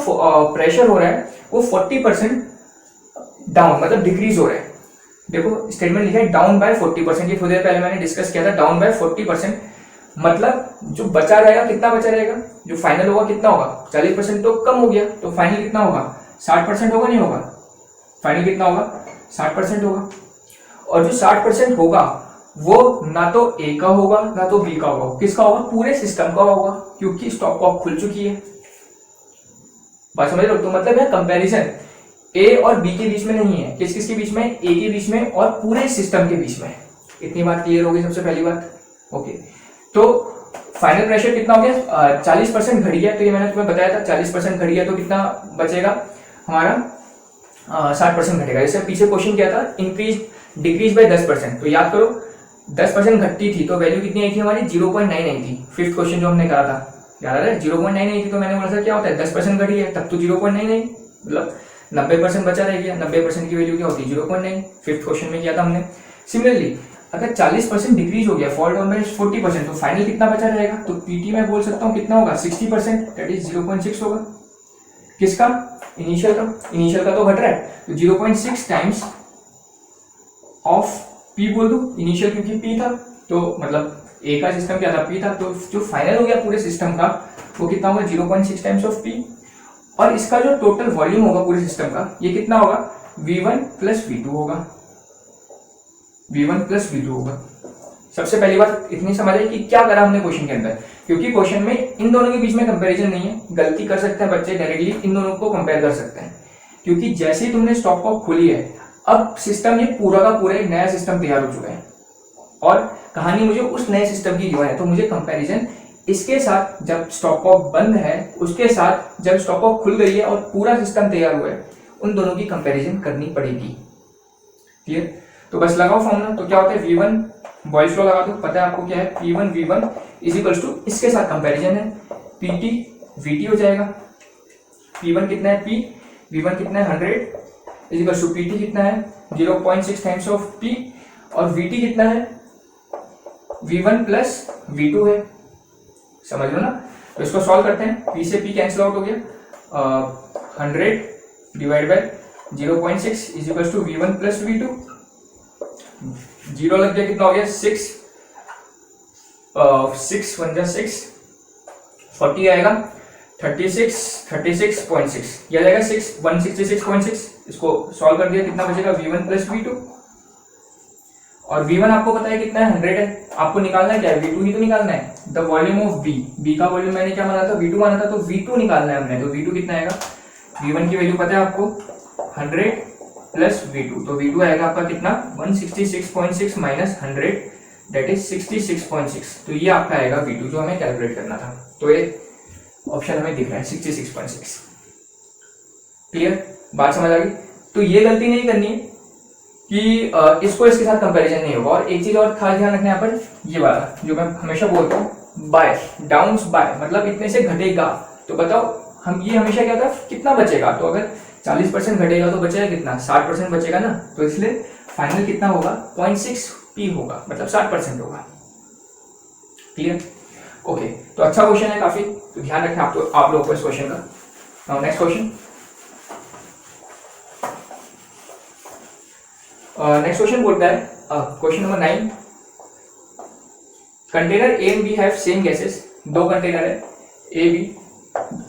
A: प्रेशर हो रहा है वो 40% डाउन, मतलब डिक्रीज हो रहा है। देखो स्टेटमेंट लिखा है डाउन बाय 40%, ये थोड़ी देर पहले मैंने डिस्कस किया था, डाउन बाय 40%, मतलब जो बचा रहेगा, कितना बचा रहेगा, जो फाइनल होगा कितना होगा, 40% तो कम हो गया, तो फाइनल कितना होगा 60% होगा, नहीं होगा, फाइनल कितना होगा 60% होगा। और जो 60% होगा वो ना तो A का होगा ना तो B का होगा, किसका होगा, पूरे सिस्टम का होगा, क्योंकि स्टॉप वॉक खुल चुकी है। बात समझ रहे हो, तो मतलब है कंपैरिजन A और B के बीच में नहीं है, किस किस के बीच में, A के बीच में और पूरे सिस्टम के बीच में। इतनी बात क्लियर हो गई सबसे पहली बात। ओके, तो फाइनल प्रेशर कितना हो गया, 40% घट गया, तो ये मैंने तुम्हें बताया था 40% घट गया तो कितना बचेगा हमारा, 60% घटेगा। जैसे पीछे क्वेश्चन किया था इंक्रीज डिक्रीज बाय 10%, तो याद करो 10% घटती थी तो वैल्यू कितनी आई थी हमारी, 0.99 थी। फिफ्थ क्वेश्चन जो हमने करा था याद आ रहा है, 0.99 थी, तो मैंने बोला था क्या होता है 10% घटी है तब तो 0.99, मतलब 90% बचा रह गया, 90% की वैल्यू क्या होती है 0.9, फिफ्थ क्वेश्चन में किया था हमने। सिमिलरली अगर 40% डिक्रीज हो गया, फॉल डाउन बाय 40%, तो फाइनल कितना बचा रहेगा, तो PT में बोल सकता हूँ कितना होगा 60%, दैट इज 0.6 होगा, किसका, इनिशियल का, इनिशियल का तो घट रहा है, तो 0.6 टाइम्स ऑफ P बोल दो, इनिशियल क्योंकि P था, तो मतलब ए का सिस्टम क्या था, पी था, तो जो फाइनल हो गया पूरे सिस्टम का वो कितना होगा 0.6 टाइम्स ऑफ पी, और इसका जो टोटल वॉल्यूम होगा पूरे सिस्टम का ये कितना होगा V1 प्लस V2 होगा, V1 प्लस V2 होगा। सबसे पहली बात इतनी समझ आई कि क्या करा हमने क्वेश्चन के अंदर, क्योंकि क्वेश्चन में इन दोनों के बीच में कंपैरिजन नहीं है, गलती कर सकते हैं बच्चे डायरेक्टली इन दोनों को कंपेयर कर सकते हैं, क्योंकि जैसे ही तुमने स्टॉप कॉक खोली है अब सिस्टम ये पूरा का पूरा एक नया सिस्टम तैयार हो चुका है और कहानी मुझे उस नए सिस्टम की गिवन है, तो मुझे कंपैरिजन इसके साथ जब स्टॉप कॉक बंद है उसके साथ जब स्टॉप कॉक खुल गई है और पूरा सिस्टम तैयार हुआ है उन दोनों की कंपैरिजन करनी पड़ेगी। क्लियर? तो बस लगाओ फॉर्मूला, तो क्या होता है V1 बॉयल्स लॉ लगा दो, पता है आपको क्या है P1 V1 is equals to, इसके साथ कंपैरिजन है PT VT हो जाएगा। P1 कितना है P, V1 कितना है 100 इज इक्वल्स टू PT कितना है 0.6 टाइम्स ऑफ P और VT कितना है V1 प्लस V2 है, समझ लो ना। तो इसको सॉल्व करते हैं, P से P कैंसिल आउट हो गया, 100 divide by 0.6 is equals to V1 plus V2, 0 लग गया, कितना हो गया 6 1 जा 6 40 आएगा 36.6 यह जाएगा 166.6, इसको सॉल्व कर दिया, कितना बचेगा V1 प्लस V2, और V1 आपको पता है कितना है 100 है, आपको निकालना है क्या है V2 ही तो निकालना है, द वॉल्यूम ऑफ B का वॉल्यूम मैंने क्या माना था V2 माना था, तो V2 निकालना है हमने, तो V2 कितना आएगा, V1 की वैल्यू पता है आपको 100 प्लस V2, तो V2 आएगा आपका कितना 166.6 माइनस 100 दैट इज 66.6, तो ये आपका आएगा V2 जो हमें कैलकुलेट करना था, तो ये ऑप्शन हमें दिख रहा है 66.6। क्लियर? बात समझ आ गई? तो ये गलती नहीं करनी है कि इसको इसके साथ कंपैरिजन नहीं होगा, और एक चीज और खास ध्यान रखना यहाँ पर, ये वाला जो मैं हमेशा बोलता हूँ बाय डाउन्स बाय, मतलब इतने से घटेगा, तो बताओ हम ये हमेशा क्या था कितना बचेगा, तो अगर 40% घटेगा तो बचेगा कितना 60% बचेगा ना, तो इसलिए फाइनल कितना होगा 0.6 P होगा, मतलब 60% होगा। क्लियर? ओके, तो अच्छा क्वेश्चन है काफी, तो ध्यान रखें आप लोग को इस क्वेश्चन का। नेक्स्ट क्वेश्चन, नेक्स्ट क्वेश्चन बोलता है question number 9, container A and B have same gases, दो कंटेनर है ए बी,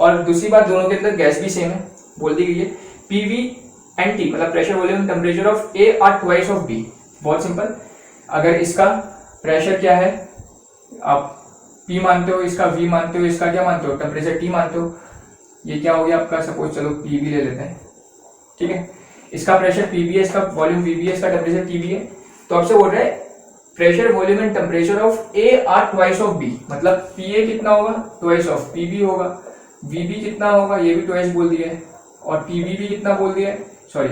A: और दूसरी बात दोनों के अंदर गैस भी सेम है, बोल दी गई है PV एंड T मतलब pressure volume temperature of A are twice of B। बहुत सिंपल, अगर इसका प्रेशर क्या है आप P मानते हो, इसका V मानते हो, इसका क्या मानते हो टेम्परेचर T मानते हो, ये क्या हो गया आपका, सपोज चलो PV ले लेते हैं, ठीक है, इसका प्रेशर PV है, इसका वॉल्यूम VV है, इसका टेम्परेचर TB है, तो आपसे बोल रहे हैं pressure volume and temperature of A are twice of B, मतलब PA कितना होगा ट्वाइस ऑफ PB होगा, VB कितना होगा ये भी ट्वाइस बोल दिया है, और TB भी कितना बोल दिया है, सॉरी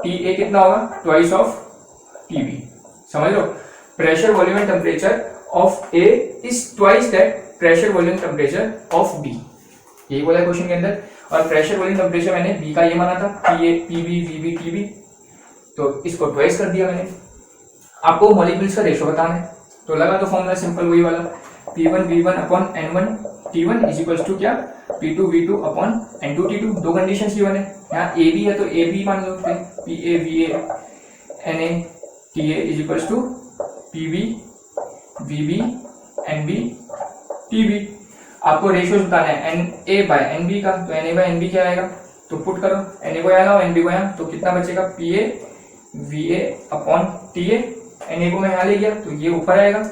A: TA कितना होगा ट्वाइस ऑफ TB। समझ लो, pressure volume and temperature of A is twice that pressure volume temperature of B, यही बोला है क्वेश्चन के अंदर। और प्रेशर वॉल्यूम टेम्परेचर मैंने B का ये माना था PA PB VB TB, तो इसको ट्वाइस कर दिया मैंने। आपको मॉलिक्यूल्स का रेशो बताना है, तो लगा तो फॉर्मूला सिंपल वही वाला P1 V1 upon N1 T1 is equals to क्या P2 V2 upon N2 T2। दो कंडीशंस गिवन है, यहाँ A B है तो A B मान लो, PA VA NA TA is equals to PB VB NB TB। आपको रेशियो बताना है NA बाय NB का, तो NA बाय NB क्या आएगा, तो पुट करो NA को यहाँ और NB को यहाँ, तो कितना बचेगा PA VA upon TA, NA को मैं यहाँ ले गया तो ये ऊपर आएगा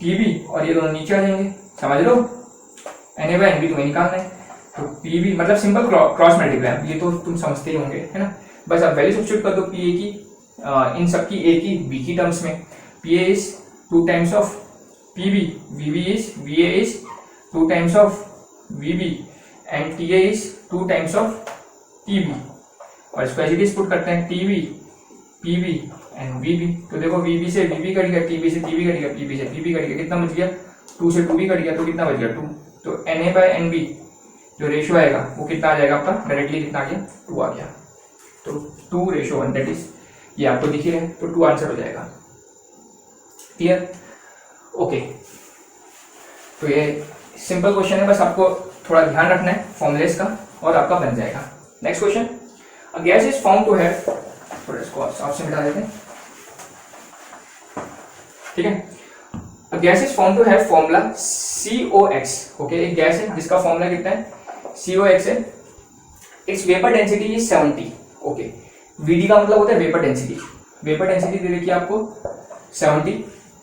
A: TB और ये दोनों नीचे आ जाएंगे, समझ लो। NA बाय NB तुम्हें निकालना है, तो PB मतलब सिंपल क्रॉस मल्टीप्लाई, ये तो तुम समझते ही होंगे है ना। बस अब वैल्यू सब्स्टिट्यूट कर दो PA की इन सब की A की B की टर्म्स में, PA is 2 times of PB, VA is 2 times of VB and TA is 2 times of TB, और इसको एज इट इज पुट करते हैं TB PB एंड VB, तो देखो VB से VB कट गया, TB से TB कट गया, PB से PB कट गया, कितना बच गया 2 से 2B कट गया, तो कितना बच गया 2, तो NA बाय NB जो रेशियो आएगा वो कितना आ जाएगा आपका, डायरेक्टली कितना आ गया 2 आ गया, तो 2:1 दैट इज ये आपको दिख ही रहा है, तो 2 आंसर हो जाएगा। क्लियर? ओके, तो ये सिंपल क्वेश्चन है, बस आपको थोड़ा ध्यान रखना है फॉर्मुलेस का और आपका बन जाएगा। Next question, a gas is found to have, थोड़ा इसको साफ से मिटा देते हैं। ठीक है। Gas is found to have formula COX, okay. एक गैस है जिसका फॉर्मूला कितना है, COX है। It's vapour density is 70, okay. VD का मतलब होता है वेपर डेंसिटी, वेपर डेंसिटी दे रखी है आपको 70,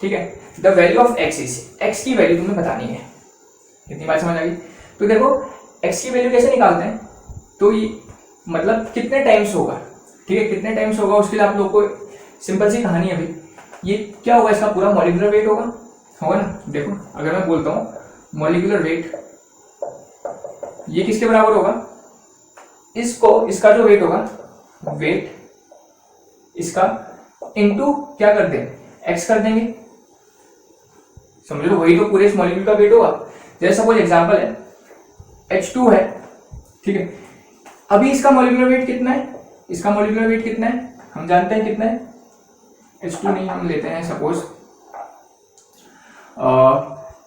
A: ठीक है। The value of x is, x की वैल्यू तुम्हें बतानी है, इतनी बात समझ आ गई। तो देखो x की वैल्यू कैसे निकालते हैं, तो ये मतलब कितने टाइम्स होगा, ठीक है, कितने टाइम्स होगा उसके लिए आप लोग को सिंपल सी कहानी है भाई। ये क्या होगा, इसका पूरा मॉलिक्यूलर वेट होगा ना। देखो अगर मैं बोलता हूं मॉलिक्यूलर वेट, ये किसके बराबर होगा, इसका जो वेट होगा, वेट इसका इनटू क्या कर दें, x कर देंगे, समझ लो, वही तो पूरे इस मॉलिक्यूल का वेट होगा। जैसे सपोज एग्जांपल है H2 है, ठीक है। अभी इसका मॉलिक्यूलर वेट कितना है, इसका मॉलिक्यूलर वेट कितना है हम जानते हैं कितना है, H2 नहीं, हम लेते हैं सपोज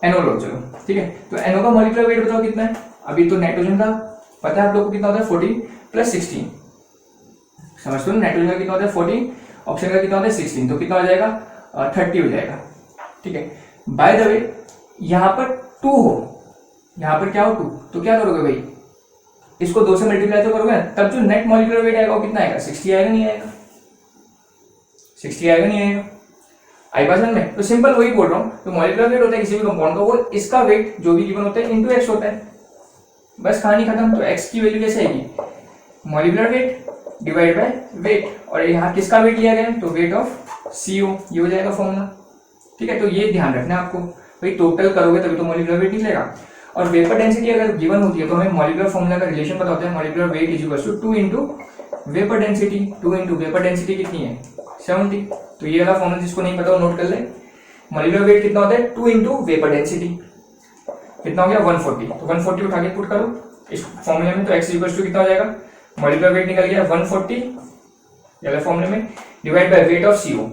A: NO लो, चलो ठीक है। तो NO का मॉलिक्यूलर वेट बताओ कितना है। अभी तो नाइट्रोजन का पता है आप लोग को कितना होता है, 14 + 16, समझते हो। नाइट्रोजन का कितना होता है 14, ऑक्सीजन का कितना होता है 16, तो कितना हो जाएगा 30 हो जाएगा, ठीक है। बाय द वे यहाँ पर 2 हो, यहाँ पर क्या हो 2, तो क्या करोगे भाई, इसको 2 से मल्टीप्लाई तो करोगे, तब जो नेट मॉलिक्यूलर वेट आएगा वो कितना आएगा, 60 आएगा, नहीं आएगा 60 आएगा, नहीं आएगा। आई बात समझ में। तो सिंपल वही बोल रहा हूँ, तो मॉलिक्यूलर वेट होता है किसी भी कंपाउंड का, वो इसका वेट जो भी गिवन होता है इनटू x होता है, बस कहानी खत्म। तो x की वैल्यू कैसे आएगी, molecular weight divide by weight, और यहाँ किसका वेट लिया गया है, तो वेट ऑफ CO, ये हो जाएगा फॉर्मूला, ठीक है। तो ये ध्यान रखना है आपको भाई, टोटल करोगे तभी तो मॉलिक्यूलर वेट निकलेगा। और वेपर डेंसिटी अगर गिवन होती है तो हमें मॉलिक्यूलर फॉर्मूला का रिलेशन पता होता है, molecular weight is equal to 2 into vapour density, 2 into vapour density कितनी है 70। तो ये वाला फॉर्मूला जिसको नहीं पता वो नोट कर ले, मॉलिक्यूलर वेट कितना होता है 2 इंटू वेपर डेंसिटी, कितना हो गया 140, तो 140 उठा के पुट करो इस फॉर्मूले में, तो x इक्वल टू कितना हो जाएगा, मॉलिक्यूलर वेट निकल गया 140 वाले फॉर्मूले में, divide by weight of CO,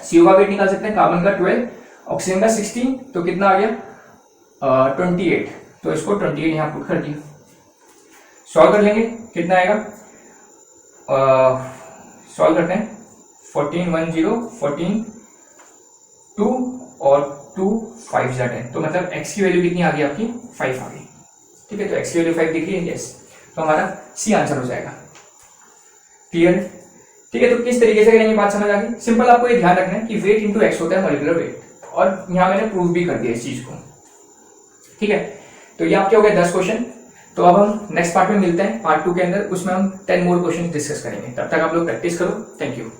A: CO का वेट निकाल सकते हैं, कार्बन का 12, ऑक्सीजन का 16, तो कितना आ गया 28, तो इसको 28 यहाँ पुट कर दिया। सॉल्व कर लेंगे, कितना आएगा, सॉल्व करते हैं, 14 1 0 14 2 और 2 5 10, तो मतलब x की वैल्यू कितनी आ गई आपकी 5 आ गई, ठीक है। तो x की वैल्यू 5 दिख रही है, यस, तो हमारा C आंसर हो जाएगा। क्लियर है, ठीक है। तो किस तरीके से करेंगे बात समझ आ गई। सिंपल आपको ये ध्यान रखना है कि वेट इंटू x होता है मॉलिक्यूलर वेट, और यहाँ मैंने प्रूव भी कर दिया इस चीज को, ठीक है। तो ये आपके हो गए 10 क्वेश्चन। तो अब हम नेक्स्ट पार्ट में मिलते हैं, पार्ट 2 के अंदर, उसमें हम 10 मोर क्वेश्चन डिस्कस करेंगे। तब तक आप लोग प्रैक्टिस करो। Thank you.